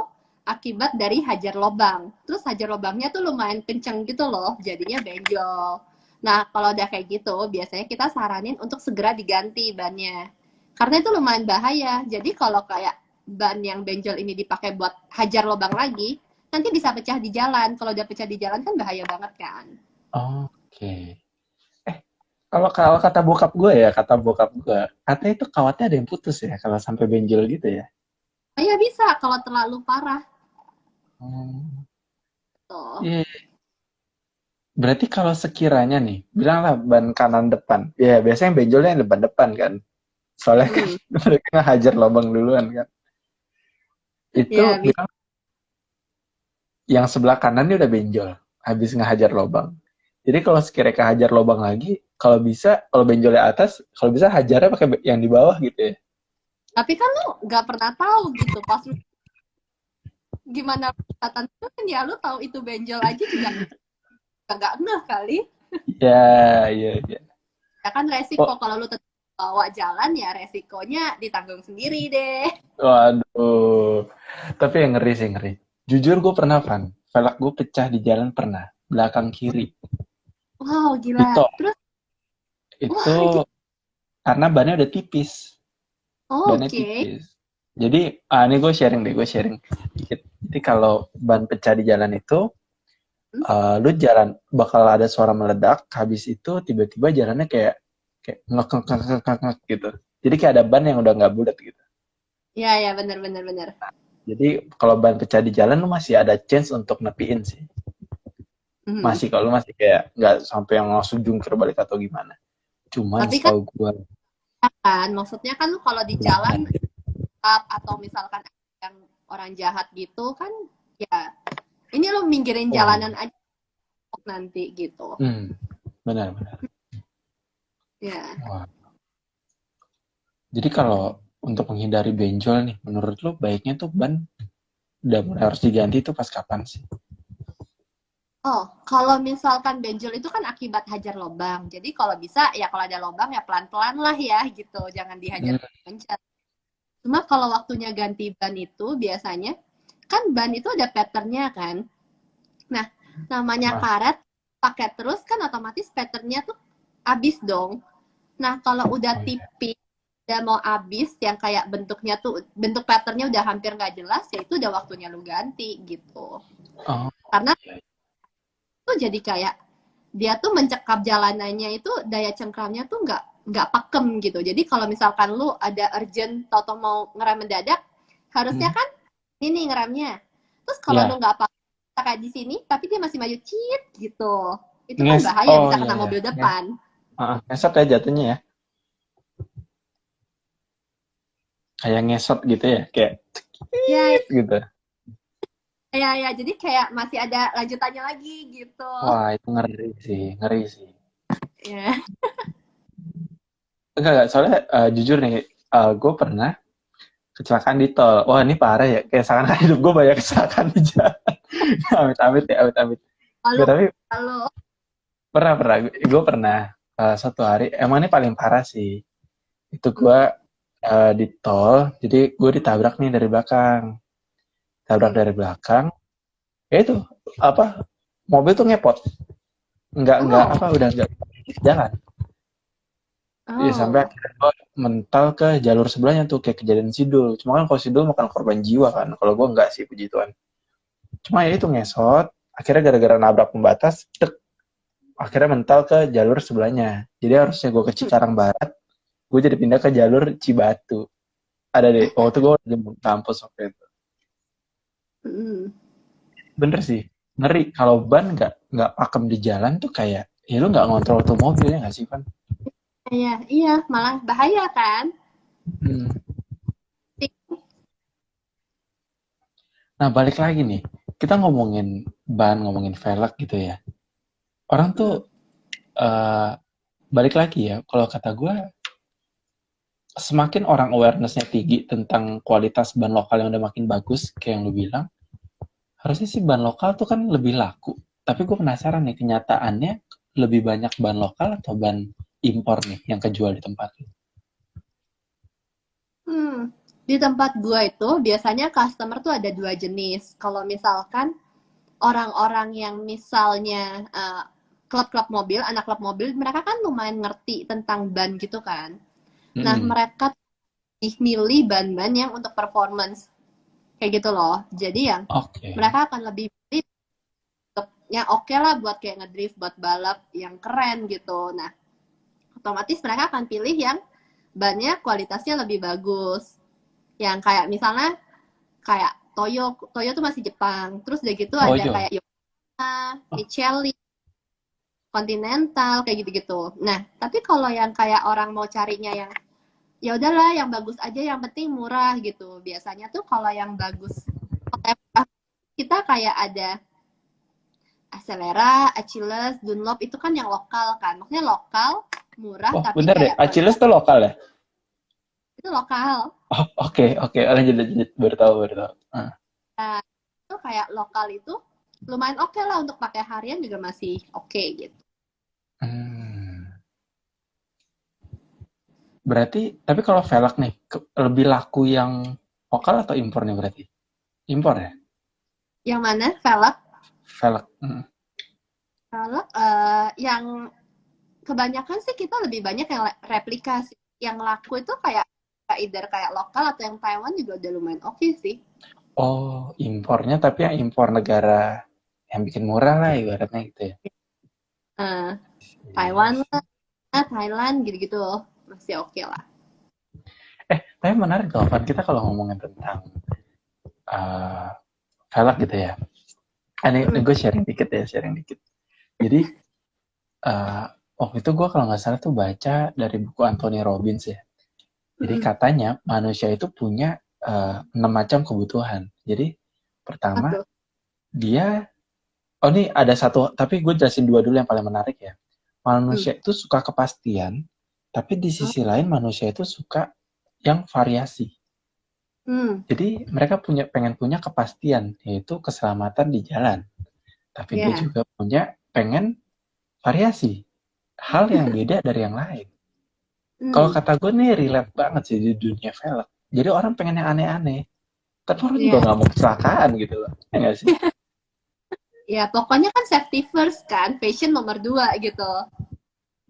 akibat dari hajar lobang. Terus hajar lobangnya tuh lumayan kenceng gitu loh, jadinya benjol. Nah, kalau udah kayak gitu, biasanya kita saranin untuk segera diganti bannya. Karena itu lumayan bahaya. Jadi kalau kayak ban yang benjol ini dipakai buat hajar lobang lagi, nanti bisa pecah di jalan. Kalau udah pecah di jalan kan bahaya banget kan. Oke. Kalau kalau kata bokap gue, katanya itu kawatnya ada yang putus ya kalau sampai benjol gitu ya. Bahaya bisa kalau terlalu parah. Oh. Tuh. Iya, berarti kalau sekiranya nih, bilanglah ban kanan depan. Ya, biasanya benjolnya yang depan-depan kan. Soalnya kan Hmm. mereka ngehajar lubang duluan kan. Itu Ya, bisa. bilang yang sebelah kanan ini udah benjol. Habis ngehajar lubang. Jadi kalau sekiranya kehajar lubang lagi, kalau bisa, kalau benjolnya atas, kalau bisa hajarnya pakai yang di bawah gitu ya. Tapi kan lu nggak pernah tahu gitu. Pas lu gimana kelihatan itu kan ya lu tahu itu benjol aja juga nggak ngeh kali. Ya, ya, ya. Ya kan resiko Oh, kalau lu tetap bawa jalan ya resikonya ditanggung sendiri deh. waduh. Tapi yang ngeri sih, ngeri. Jujur gue pernah, Van. Velg gue pecah di jalan pernah. Belakang kiri. Wow, Di gila. tol. Terus Itu wah itu karena bannya udah tipis. Bannya oke. tipis. Jadi, ini gue sharing deh, gue sharing dikit. Jadi kalau ban pecah di jalan itu, lu jalan bakal ada suara meledak, habis itu tiba-tiba jalannya kayak kayak ngek ngek ngek ngek ngek gitu. Jadi kayak ada ban yang udah nggak bulat gitu. Ya ya benar benar benar. Jadi kalau ban pecah di jalan lu masih ada chance untuk nepiin sih. Mhm. Masih kalau lu masih kayak nggak sampai yang langsung jungkir balik atau gimana. Cuman Tapi kan setahu gue maksudnya kan lu kalau di jalan up atau misalkan yang orang jahat gitu kan ya ini lu minggirin oh jalanan iya. aja nanti gitu. Benar-benar. Ya. Wah. Jadi kalau untuk menghindari benjol nih, menurut lu baiknya tuh ban udah mulai harus diganti tuh pas kapan sih? Oh, kalau misalkan benjol itu kan akibat hajar lobang. Jadi kalau bisa ya kalau ada lobang ya pelan-pelan lah ya gitu. Jangan dihajar Hmm, kencang. Cuma kalau waktunya ganti ban itu biasanya kan ban itu ada patternnya kan. Nah, namanya ah, karet pakai terus kan otomatis patternnya tuh habis dong. Nah, kalau udah oh iya. tipis udah mau habis yang kayak bentuknya tuh bentuk patternnya udah hampir nggak jelas ya itu udah waktunya lu ganti gitu. Oh, Karena iya. tuh jadi kayak dia tuh mencekap jalanannya itu daya cengkramnya tuh nggak pakem gitu. Jadi kalau misalkan lu ada urgent atau mau ngerem mendadak, harusnya Hmm, kan ini ngeremnya. Terus kalau lu ya, nggak pakai di sini, tapi dia masih maju cheat gitu. Itu kan bahaya oh bisa iya kena ya, mobil depan. ngesot ya jatuhnya ya, kayak ngesot gitu ya, kayak Ya, gitu. ya, ya. Jadi kayak masih ada lanjutannya lagi gitu. Wah itu ngeri sih, ngeri sih. Ya. Enggak, soalnya jujur nih, gue pernah kecelakaan di tol. Wah ini parah ya, kayak seakan hidup gue banyak kecelakaan di jalan. Amit-amit ya, amit-amit. Lalu, Enggak, tapi lalu, pernah, gue pernah suatu hari, emang ini paling parah sih. Itu hmm, gue di tol, jadi gue ditabrak nih dari belakang. Tabrak hmm. dari belakang, ya itu, apa, mobil tuh ngepot. Nggak, Oh, apa, udah nggak jalan. Ya sampai oh, akhirnya gue mental ke jalur sebelahnya tuh, kayak kejadian Sidul. Cuma kan kalau Sidul makan korban jiwa kan, kalau gue nggak sih, puji Tuhan. Cuma ya itu ngesot, akhirnya gara-gara nabrak pembatas, tek, akhirnya mental ke jalur sebelahnya. Jadi harusnya gue ke hmm. Cikarang Barat, gue jadi pindah ke jalur Cibatu. Ada deh, waktu gue di kampus waktu itu. Mm. Bener sih, ngeri kalau ban nggak pakem di jalan tuh kayak, ya lu nggak ngontrol tuh mobilnya nggak sih, Van? Iya, iya, malah bahaya kan? Hmm. Nah, balik lagi nih, kita ngomongin ban, ngomongin velg gitu ya. Orang tuh Mm. eh, balik lagi ya, kalau kata gue, semakin orang awareness-nya tinggi tentang kualitas ban lokal yang udah makin bagus, kayak yang lu bilang, harusnya sih ban lokal tuh kan lebih laku. Tapi gue penasaran nih, kenyataannya lebih banyak ban lokal atau ban impor nih yang kejual di tempat lu? Hmm. Di tempat gua itu biasanya customer tuh ada dua jenis. Kalau misalkan orang-orang yang misalnya klub-klub mobil, anak klub mobil, mereka kan lumayan ngerti tentang ban gitu kan. Nah, Mm-mm. mereka milih ban-ban yang untuk performance kayak gitu loh. Jadi yang Oke. mereka akan lebih pilih yang oke lah buat kayak ngedrift, buat balap yang keren gitu. Nah, otomatis mereka akan pilih yang bannya kualitasnya lebih bagus. Yang kayak misalnya kayak Toyo, Toyo tuh masih Jepang. Terus udah gitu ada Toyo. kayak Yamaha, Michelin, Continental kayak gitu-gitu. Nah, tapi kalau yang kayak orang mau carinya yang ya udahlah yang bagus aja yang penting murah gitu. Biasanya tuh kalau yang bagus kita kayak ada Acelera, Achilles, Dunlop itu kan yang lokal kan. Maksudnya lokal, murah Oh, tapi bener deh. kayak Achilles kualitas tuh lokal ya? itu lokal. Oh, oke, oke. Lanjut, lanjut. Baru tahu, baru tahu. Ah. Nah, itu kayak lokal itu lumayan oke lah untuk pakai harian juga masih oke gitu. Hmm. Berarti, tapi kalau velg nih, lebih laku yang lokal atau impor nih berarti? Impor ya? Yang mana velg? Velg. Hmm. Velg yang kebanyakan sih kita lebih banyak yang replika sih. Yang laku itu kayak either kayak lokal atau yang Taiwan juga udah lumayan oke sih. Oh, impornya tapi yang impor negara yang bikin murah lah ibaratnya gitu ya. Uh, Iya Taiwan sih. lah, Thailand gitu-gitu masih oke lah. Tapi menarik loh, kan kita kalau ngomongin tentang uh, velg gitu ya. Ini Mm, gue sharing dikit ya, sharing dikit. Jadi, uh, waktu itu gue kalau nggak salah tuh baca dari buku Anthony Robbins ya. Jadi mm, katanya manusia itu punya 6 macam kebutuhan. Jadi pertama satu. dia, oh ini ada satu, tapi gue jelasin dua dulu yang paling menarik ya. Mm. Manusia itu suka kepastian, tapi di Oh, sisi lain manusia itu suka yang variasi. mm, Jadi mereka pengen punya kepastian, yaitu keselamatan di jalan. Tapi dia yeah. juga pengen variasi, hal yang beda dari yang lain. Kalau Mm, kata gue nih relate banget sih di dunia film. Jadi orang pengen yang aneh-aneh. Tapi orang juga yeah. nggak mau kecelakaan gitu loh. Ya nggak sih? Ya pokoknya kan safety first kan, fashion nomor dua gitu.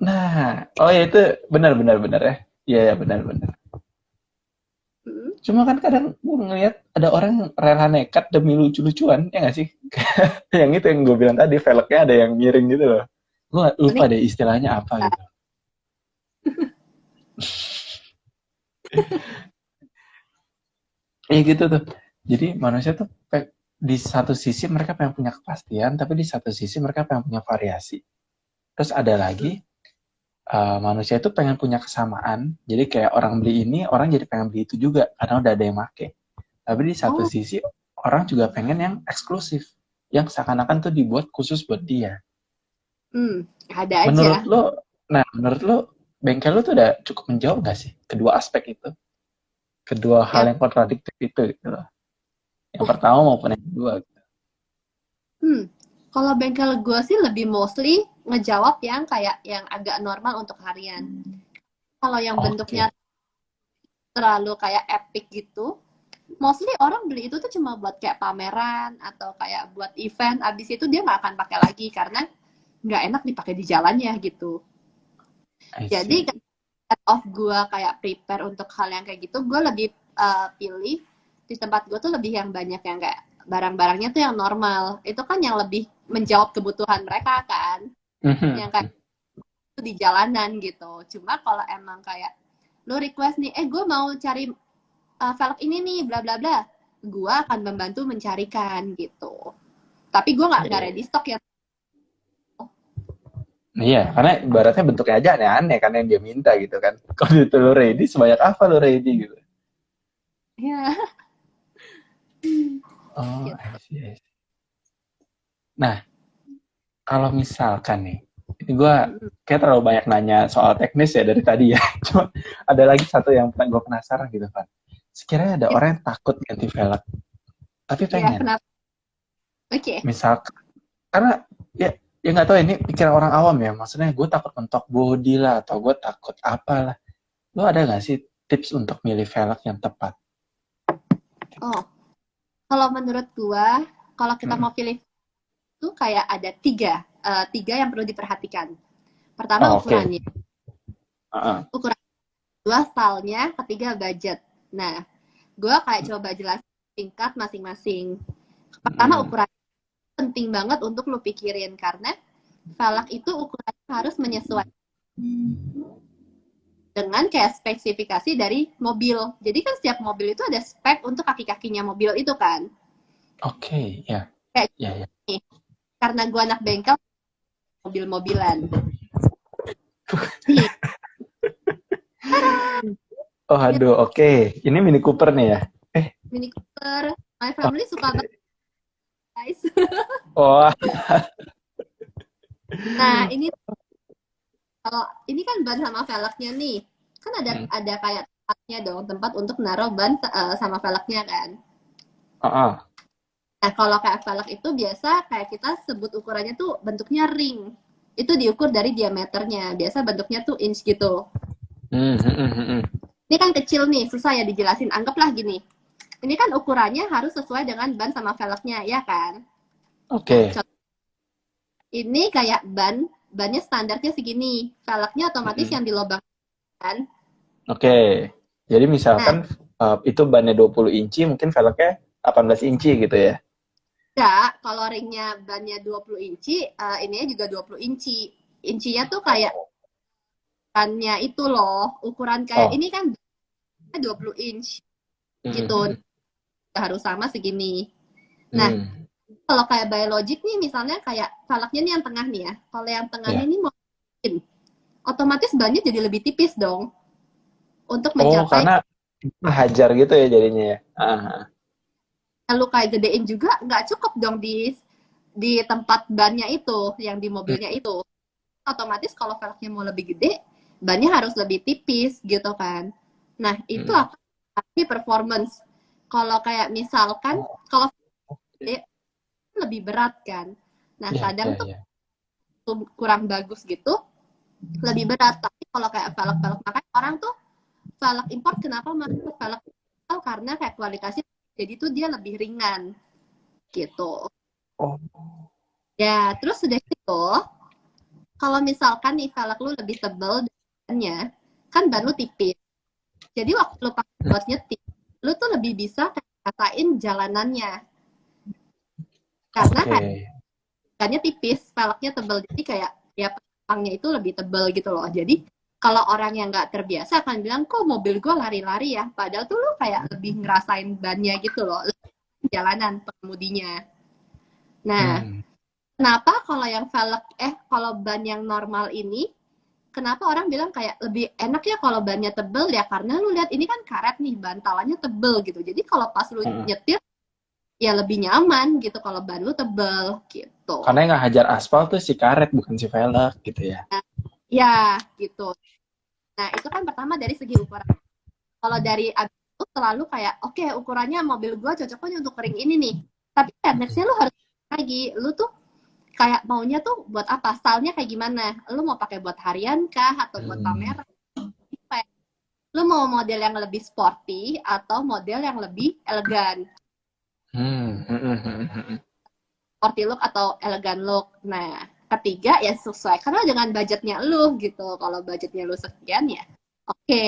Nah, oh ya itu benar-benar ya. Iya ya benar-benar. Mm. Cuma kan kadang gue ngeliat ada orang rela nekat demi lucu-lucuan, ya nggak sih? Yang itu yang gue bilang tadi, velgnya ada yang miring gitu loh. Gue lupa Ini deh istilahnya apa gitu. Ya gitu tuh. Jadi manusia tuh di satu sisi mereka pengen punya kepastian, tapi di satu sisi mereka pengen punya variasi. Terus ada lagi, manusia itu pengen punya kesamaan. Jadi kayak orang beli ini, orang jadi pengen beli itu juga, karena udah ada yang make. Tapi di satu oh, sisi, orang juga pengen yang eksklusif. Yang seakan-akan tuh dibuat khusus buat dia. mm, ada Menurut aja. lo, nah menurut lo, bengkel lo tuh udah cukup menjawab gak sih kedua aspek itu? Kedua hal Ya, yang kontradiktif itu gitu loh. Yang pertama maupun yang kedua. hmm. Kalau bengkel gue sih lebih mostly ngejawab yang kayak yang agak normal untuk harian. Kalau yang bentuknya Oke. terlalu kayak epic gitu, mostly orang beli itu tuh cuma buat kayak pameran atau kayak buat event. Abis itu dia nggak akan pakai lagi karena nggak enak dipakai di jalannya gitu. I Jadi see. instead of gue kayak prepare untuk hal yang kayak gitu, gue lebih pilih di tempat gue tuh lebih yang banyak yang kayak barang-barangnya tuh yang normal. Itu kan yang lebih menjawab kebutuhan mereka kan, yang kayak Mhm. itu di jalanan gitu. Cuma kalau emang kayak Lu request nih, gue mau cari velg ini nih, bla bla bla. Gue akan membantu mencarikan gitu. Tapi gue nggak ready stock ya. Iya, karena ibaratnya bentuknya aja aneh-aneh kan yang dia minta gitu kan. Kalau itu lo ready, sebanyak apa lo ready gitu. Iya. Oh, Gitu. I see, I see. Nah, kalau misalkan nih, ini gue Mm-mm. kayak terlalu banyak nanya soal teknis ya dari tadi ya. Cuma ada lagi satu yang gue penasaran gitu kan. Sekiranya ada Yes. orang yang takut ganti velg, tapi Ya, pengen. kenapa? Oke. Misalkan, karena ya nggak tahu ini pikiran orang awam ya. Maksudnya gue takut mentok body lah, atau gue takut apalah. Lo ada nggak sih tips untuk milih velg yang tepat? Oh, kalau menurut gua, kalau kita Mm-mm. mau pilih itu kayak ada tiga yang perlu diperhatikan. Pertama Oh, oke. ukurannya, Heeh. ukuran dua stylenya, ketiga budget. Nah, gua kayak coba jelasin tingkat masing-masing. Pertama Mm-mm. ukuran penting banget untuk lu pikirin karena velg itu ukurannya harus menyesuaikan dengan kayak spesifikasi dari mobil. Jadi kan setiap mobil itu ada spek untuk kaki-kakinya mobil itu kan. Oke, ya, Kayak ya, ya. nih, karena gua anak bengkel mobil-mobilan. Nih, Oh, aduh, oke. Ini Mini Cooper nih ya. Mini Cooper, my family suka Oke. banget guys. Oh, Nah, ini kalau ini kan ban sama velgnya nih. Kan hmm. ada kayak tempatnya dong, tempat untuk naruh ban sama velgnya kan. Ah, Nah, kalau kayak velg itu biasa kayak kita sebut ukurannya tuh bentuknya ring. Itu diukur dari diameternya. Biasa bentuknya tuh inch gitu. hmm, hmm, hmm, hmm. Ini kan kecil nih, susah ya dijelasin. Anggaplah gini. Ini kan ukurannya harus sesuai dengan ban sama velgnya, ya kan? Nah, Oke. ini kayak bannya standarnya segini. Velgnya otomatis Hmm. yang dilobangkan. Oke. Jadi Nah, misalkan itu bannya 20 inci, mungkin velgnya 18 inci gitu ya. enggak, kalau ringnya bannya 20 inci, ininya juga 20 inci. Incinya tuh kayak bannya itu loh, ukuran kayak Oh. ini kan 20 inch Hmm, hmm, gitu. hmm. Harus sama segini. Nah, Hmm. kalau kayak biologic nih misalnya kayak velgnya nih yang tengah nih ya. Kalau yang tengahnya Ya. ini mau otomatis bannya jadi lebih tipis dong untuk Oh, mencapai karena hajar gitu ya jadinya ya. lu kayak gedein juga nggak cukup dong di tempat bannya itu yang di Hmm, mobilnya itu. Otomatis kalau velgnya mau lebih gede, bannya harus lebih tipis gitu kan. Nah, itu hmm. akan tapi performance. Kalau kayak misalkan Oh, kalau gede lebih berat kan. Nah, ya, kadang ya, tuh ya. kurang bagus gitu, lebih berat. Tapi kalau kayak velg-velg makanya orang tuh velg import kenapa masuk velg lokal karena kayak kualitasnya jadi tuh dia lebih ringan gitu. Oh. Ya, terus sudah itu kalau misalkan nih velg lu lebih tebal dannya, kan ban lu tipis. Jadi waktu lu pakai buat nyetir, lu tuh lebih bisa rasain jalanannya. Karena kayak Oke. bannya tipis, velgnya tebal. Jadi kayak ya pelangnya itu lebih tebal gitu loh. Jadi kalau orang yang nggak terbiasa akan bilang, kok mobil gue lari-lari ya. Padahal tuh lu kayak lebih ngerasain bannya gitu loh. Jalanan pengemudinya. Nah, Hmm. kenapa kalau yang kalau ban yang normal ini, kenapa orang bilang kayak lebih enak ya kalau bannya tebel ya karena lu lihat ini kan karet nih bantalannya tebel gitu jadi kalau pas lu Hmm. nyetir ya lebih nyaman gitu kalau ban lu tebel Karena gitu yang hajar aspal tuh si karet bukan si velg gitu ya. ya gitu. Nah itu kan pertama dari segi ukuran. Kalau dari abis itu selalu kayak oke, ukurannya mobil gua cocoknya untuk ring ini nih tapi nextnya lu harus lagi lu tuh kayak maunya tuh buat apa stylenya kayak gimana lu mau pakai buat harian kah atau buat Hmm. pameran. Lu mau model yang lebih sporty atau model yang lebih elegan? Hmm. Hmm. Hmm. Hmm. Hmm. Sporty look atau elegan look. Nah, ketiga ya sesuai karena dengan budgetnya lu gitu. Kalau budgetnya lu sekian ya, oke,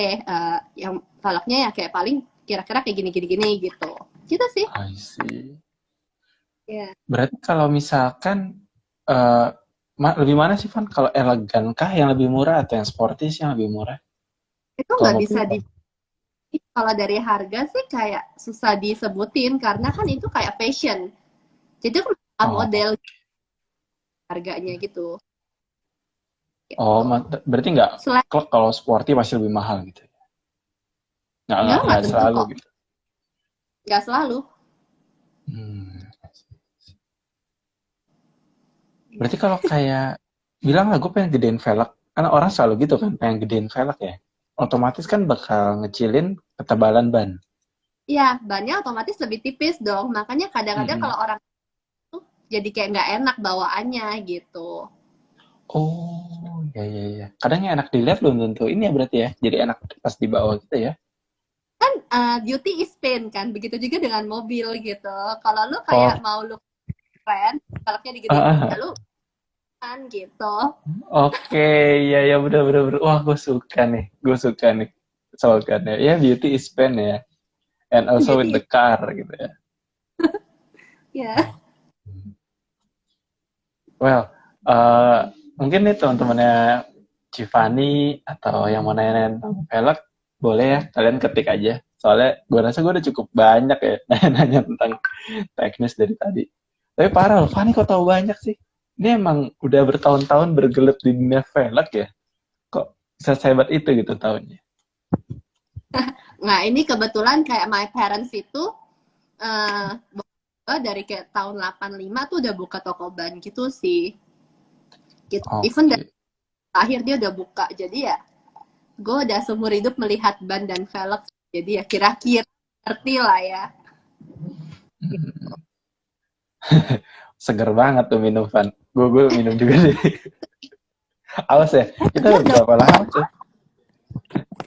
yang velgnya ya kayak paling kira-kira kayak gini-gini gitu. Gitu sih. I see. Ya. Berarti kalau misalkan eh lebih mana sih Van? Kalau elegan kah yang lebih murah atau yang sporty sih yang lebih murah? Itu Kalau nggak mobil bisa apa? kalau dari harga sih kayak susah disebutin karena kan itu kayak fashion. Jadi itu kan Oh, model harganya gitu. oh, Gitu. berarti nggak Selain klok kalau sporty masih lebih mahal gitu. nggak Nggak tentu selalu kok, gitu. nggak selalu. Hmm. Berarti kalau kayak bilang lah gue pengen gedein velg, karena orang selalu gitu kan, pengen gedein velg ya. Otomatis kan bakal ngecilin ketebalan ban. Iya, bannya otomatis lebih tipis dong. Makanya kadang-kadang Mm-mm. kalau orang tuh jadi kayak nggak enak bawaannya gitu. Oh, ya ya ya. Kadang yang enak dilihat belum tentu ini ya berarti ya. Jadi enak pas di bawah gitu ya. Beauty is pain kan. Begitu juga dengan mobil gitu. Kalau lu Oh, kayak mau look keren, velgnya digedein ya ah, lu kan gitu. oke, ya ya bener bener bener. Wah, gue suka nih. Gue suka nih slogannya. Ya, beauty is pain ya. And also with Beauty the is car gitu ya. ya. Oh. Well, eh mungkin nih teman-temannya Civani atau yang mau nanya tentang velg, boleh ya kalian ketik aja. Soalnya gue rasa gue udah cukup banyak ya nanya-nanya tentang teknis dari tadi. Tapi parah loh, Fani kok tahu banyak sih? Ini emang udah bertahun-tahun bergelut di dunia velg ya? Kok bisa sehebat itu gitu tahunnya? Nah, ini kebetulan kayak my parents itu eh dari kayak tahun 85 tuh udah buka toko ban gitu sih. Gitu. Even dari Oke. akhir dia udah buka. Jadi ya gue udah seumur hidup melihat ban dan velg. Jadi ya kira-kira ngerti lah ya. Hmm. Seger banget tuh minum Van. Gue minum juga deh. Awas ya, kita Seger udah dong. berapa lama tuh?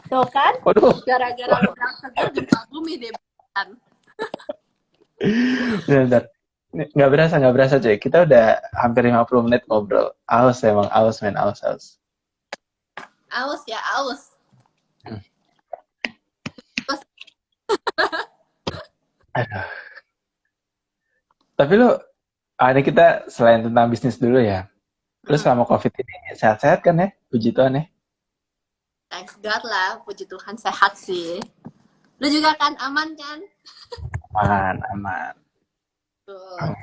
Tuh kan? Waduh, Gara-gara lu bilang seger gempa bumi deh. Ban. bentar. Nggak berasa cuy. Kita udah hampir 50 menit ngobrol. Aus emang, aus men, aus, aus. Aus ya, aus. Hmm. Terus, Aduh. Tapi lu, ini kita selain tentang bisnis dulu ya. Lu selama COVID ini sehat-sehat kan ya? Puji Tuhan ya. thanks God lah. Puji Tuhan sehat sih. Lu juga kan aman kan? Aman, aman. Tuh.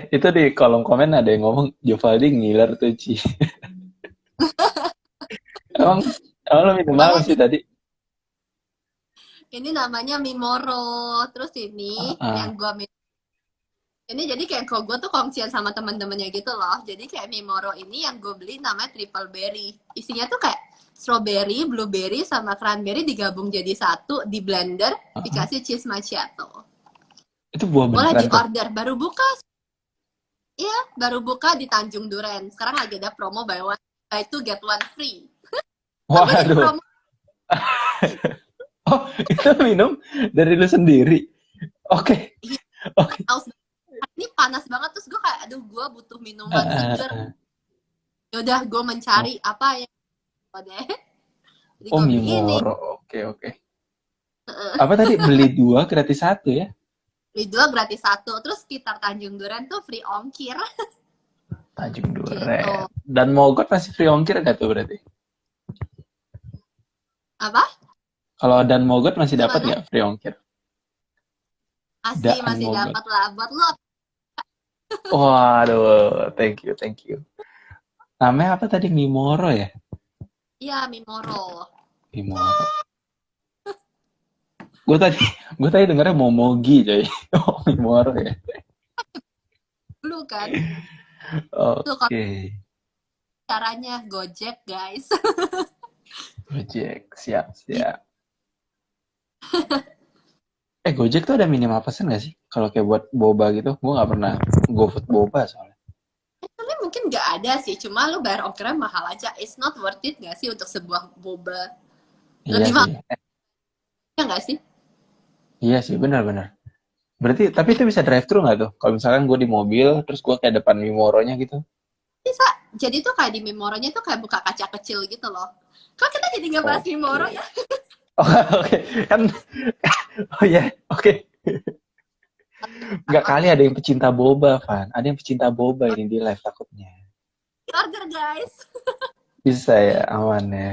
Itu di kolom komen ada yang ngomong Jovaldi ngiler tuh, Ci. Emang, emang lu minum apa Namanya sih tadi? ini namanya Mimoro. Terus ini Ah, yang gua ini jadi kayak kalau gue tuh kongsian sama teman-temannya gitu loh. Jadi kayak Mimoro ini yang gue beli namanya triple berry. Isinya tuh kayak strawberry, blueberry, sama cranberry digabung jadi satu, di blender, ah. dikasih cheese macchiato. Itu buah Boleh beneran di tuh. order. Iya, baru buka di Tanjung Duren. Sekarang lagi ada promo buy two get one free. Aku jadi Waduh. promo. Oh, itu minum dari lu sendiri. Oke, Iya, oke. haus banget. Ini panas banget terus gue kayak aduh gue butuh minuman Ah, seger. ah. Yaudah gue Oh, mencari apa ya deh. Jadi oh, gue beli ini. Mimoro. Oke, oke. Apa tadi beli dua gratis satu ya? Beli dua gratis satu. Terus sekitar Tanjung Duren tuh free ongkir Tanjung gitu. Duren. Dan Mogot masih free ongkir nggak tuh berarti? Apa? Kalau Dan Mogot masih dapat Gimana? nggak free ongkir? Masih Daan masih Mogot. dapat lah. Buat lo Waduh, thank you, thank you. Namanya apa tadi? Mimoro ya? iya Mimoro. Mimoro. Gue tadi, gue tadi dengarnya Momogi, coy. Oh, Mimoro ya. Dulu kan. Tuh kalau Oke. caranya Gojek guys. Gojek, siap, Gitu. siap. Gojek tuh ada minimal pesan nggak sih? Kalau kayak buat boba gitu, gue nggak pernah GoFood boba soalnya. Tapi mungkin nggak ada sih. Cuma lu bayar ongkirnya mahal aja. It's not worth it nggak sih untuk sebuah boba? Iya Lebih sih, mahal nggak sih? iya sih, benar-benar. Berarti, tapi itu bisa drive thru nggak tuh? Kalau misalkan gue di mobil, terus gue kayak depan Mimoronya gitu. Bisa. Jadi tuh kayak di Mimoronya tuh kayak buka kaca kecil gitu loh. Kok kita jadi nggak bahas Mimoro Oke. ya? Oh, oke. Kan, oh ya, oke. Nggak kali Oke, ada yang pecinta boba, Van. Ada yang pecinta boba ini di live takutnya. order guys. Bisa ya, aman ya.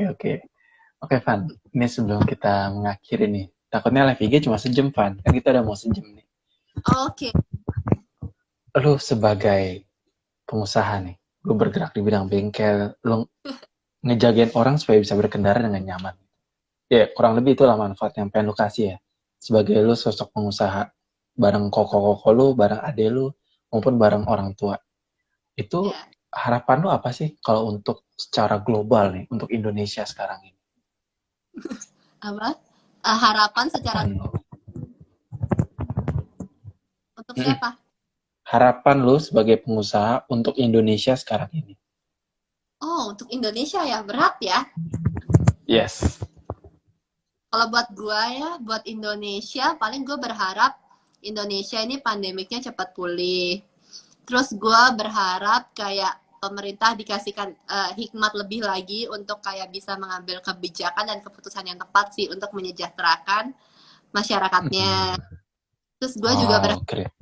oke. Oke, Van. Ini sebelum kita mengakhiri nih. Takutnya live IG cuma sejam, Van. Kan kita udah mau sejam nih. Oke. Lu sebagai pengusaha nih, lu bergerak di bidang bengkel, lu ngejagain orang supaya bisa berkendara dengan nyaman. Ya, kurang lebih itulah manfaat yang pengen lu kasih ya. Sebagai lu sosok pengusaha, bareng koko-koko lu, bareng ade lu, maupun bareng orang tua. Itu Ya. harapan lu apa sih kalau untuk secara global nih, untuk Indonesia sekarang ini? Apa? Harapan secara Harapan lu. untuk Mm-mm. siapa? Harapan lu sebagai pengusaha untuk Indonesia sekarang ini. Oh, untuk Indonesia ya, berat ya. Yes. Kalau buat gua ya, buat Indonesia, paling gue berharap Indonesia ini pandemiknya cepat pulih. Terus gue berharap kayak pemerintah dikasihkan hikmat lebih lagi untuk kayak bisa mengambil kebijakan dan keputusan yang tepat sih untuk menyejahterakan masyarakatnya. Terus gue juga berharap Wow, keren.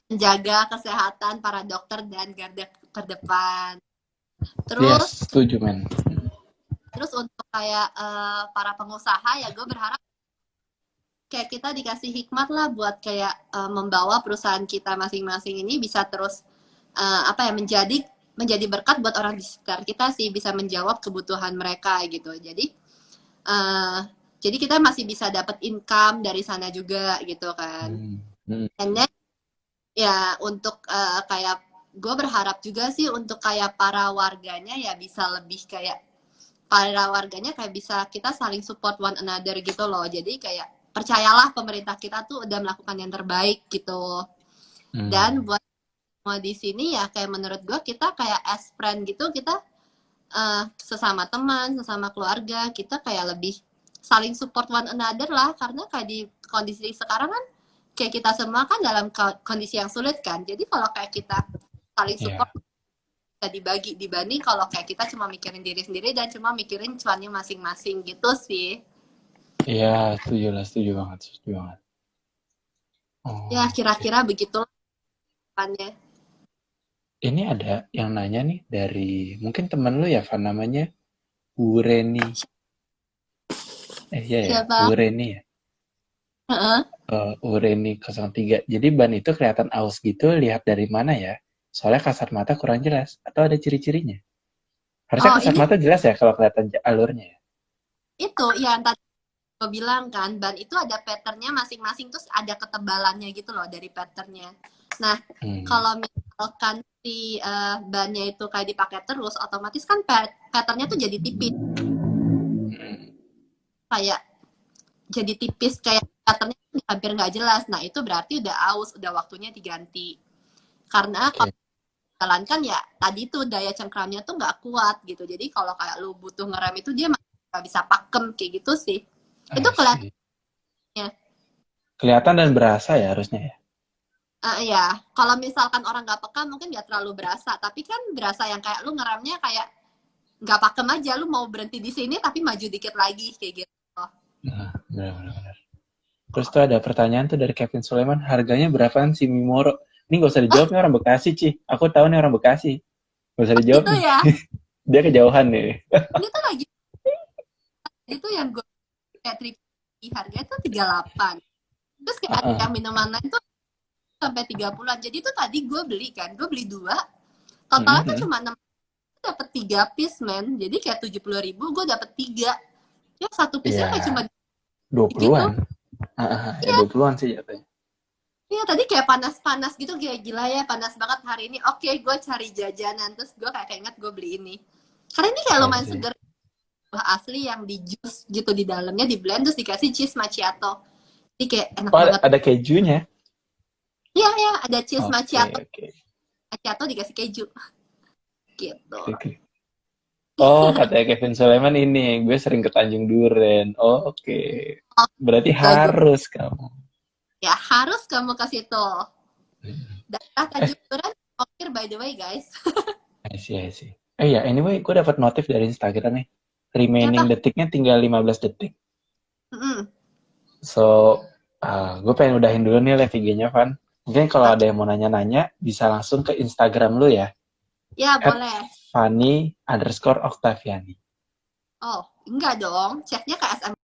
menjaga kesehatan para dokter dan garda terdepan. Yes, Terus setuju, men. terus untuk kayak para pengusaha ya gue berharap kayak kita dikasih hikmat lah buat kayak membawa perusahaan kita masing-masing ini bisa terus apa ya menjadi berkat buat orang di sekitar kita sih, bisa menjawab kebutuhan mereka gitu. Uh, jadi kita masih bisa dapat income dari sana juga gitu kan. And then ya untuk kayak gue berharap juga sih untuk kayak para warganya ya bisa lebih kayak para warganya kayak bisa kita saling support one another gitu loh. Jadi kayak percayalah pemerintah kita tuh udah melakukan yang terbaik gitu. Dan buat semua di sini ya kayak menurut gue kita kayak as friend gitu, kita sesama teman, sesama keluarga, kita kayak lebih saling support one another lah, karena kayak di kondisi sekarang kan kayak kita semua kan dalam kondisi yang sulit kan. Jadi kalau kayak kita saling support bisa dibagi dibanding kalau kayak kita cuma mikirin diri sendiri dan cuma mikirin cuannya masing-masing gitu sih. Iya, setuju banget. Ya kira-kira begitu depannya. Ini ada yang nanya nih dari mungkin teman lu ya, Van, namanya Ureni. Iya ya, Siapa? Ureni ya. Ureni 03. Jadi ban itu kelihatan aus gitu, lihat dari mana ya? Soalnya kasat mata kurang jelas. Atau ada ciri-cirinya? Harusnya kasat Ini mata jelas ya kalau kelihatan alurnya ya. itu yang tadi gue bilang kan, ban itu ada patternnya masing-masing, terus ada ketebalannya gitu loh dari patternnya. Nah, kalau misalkan si bannya itu kayak dipakai terus, otomatis kan patternnya tuh jadi tipis. Kayak jadi tipis, kayak patternnya hampir nggak jelas. Nah, itu berarti udah aus, udah waktunya diganti. Karena kalau jalankan ya tadi tuh daya cengkramnya tuh nggak kuat gitu. Jadi kalau kayak lu butuh ngerem itu dia nggak bisa pakem kayak gitu sih. Itu kelihatan. Kelihatan dan berasa ya harusnya ya. Ya, kalau misalkan orang nggak peka mungkin nggak terlalu berasa, tapi kan berasa yang kayak lu ngeremnya kayak nggak pakem aja, lu mau berhenti di sini tapi maju dikit lagi kayak gitu. Nah, benar. Terus tuh ada pertanyaan tuh dari Kevin Sulaiman, harganya berapaan si Mimoro? Ini gak usah dijawab nih orang Bekasi, Ci. Aku tahu nih orang Bekasi. Gak usah dijawab gitu nih. Ya. Dia kejauhan nih. Ini tuh lagi itu yang gue kayak harganya tuh 38. Terus kayak ada yang minuman lain tuh sampai 30-an. Jadi tuh tadi gue beli 2. Totalnya tuh cuma 6, dapat 3 piece, men. Jadi kayak 70.000 gue dapat 3. Ya satu piece-nya kayak cuma 20-an. Ya 20-an sih jatuhnya. Iya, tadi kayak panas-panas gitu, kayak gila ya, panas banget hari ini. Oke, gue cari jajanan, terus gue kayak ingat gue beli ini. Karena ini kayak lumayan seger, buah asli yang di jus gitu di dalamnya, di blend terus dikasih cheese macchiato. Jadi kayak enak banget. Ada kejunya? Iya, ada cheese macchiato. Okay. Macchiato dikasih keju. Gitu. Okay. Oh, katanya Kevin Sulaiman ini, gue sering ke Tanjung Duren. Oh, oke. Berarti harus kamu. Ya, harus kamu ke situ. Daerah Tanjung Duren, ongkir by the way, guys. I see. Iya, anyway, gue dapat notif dari Instagram nih. Remaining detiknya tinggal 15 detik. So, gue pengen udahin dulu nih live IG-nya, Van. Mungkin kalau ada yang mau nanya-nanya, bisa langsung ke Instagram lu ya. Ya, boleh. Fanny_Octaviani. Oh, enggak dong. Chatnya ke SMS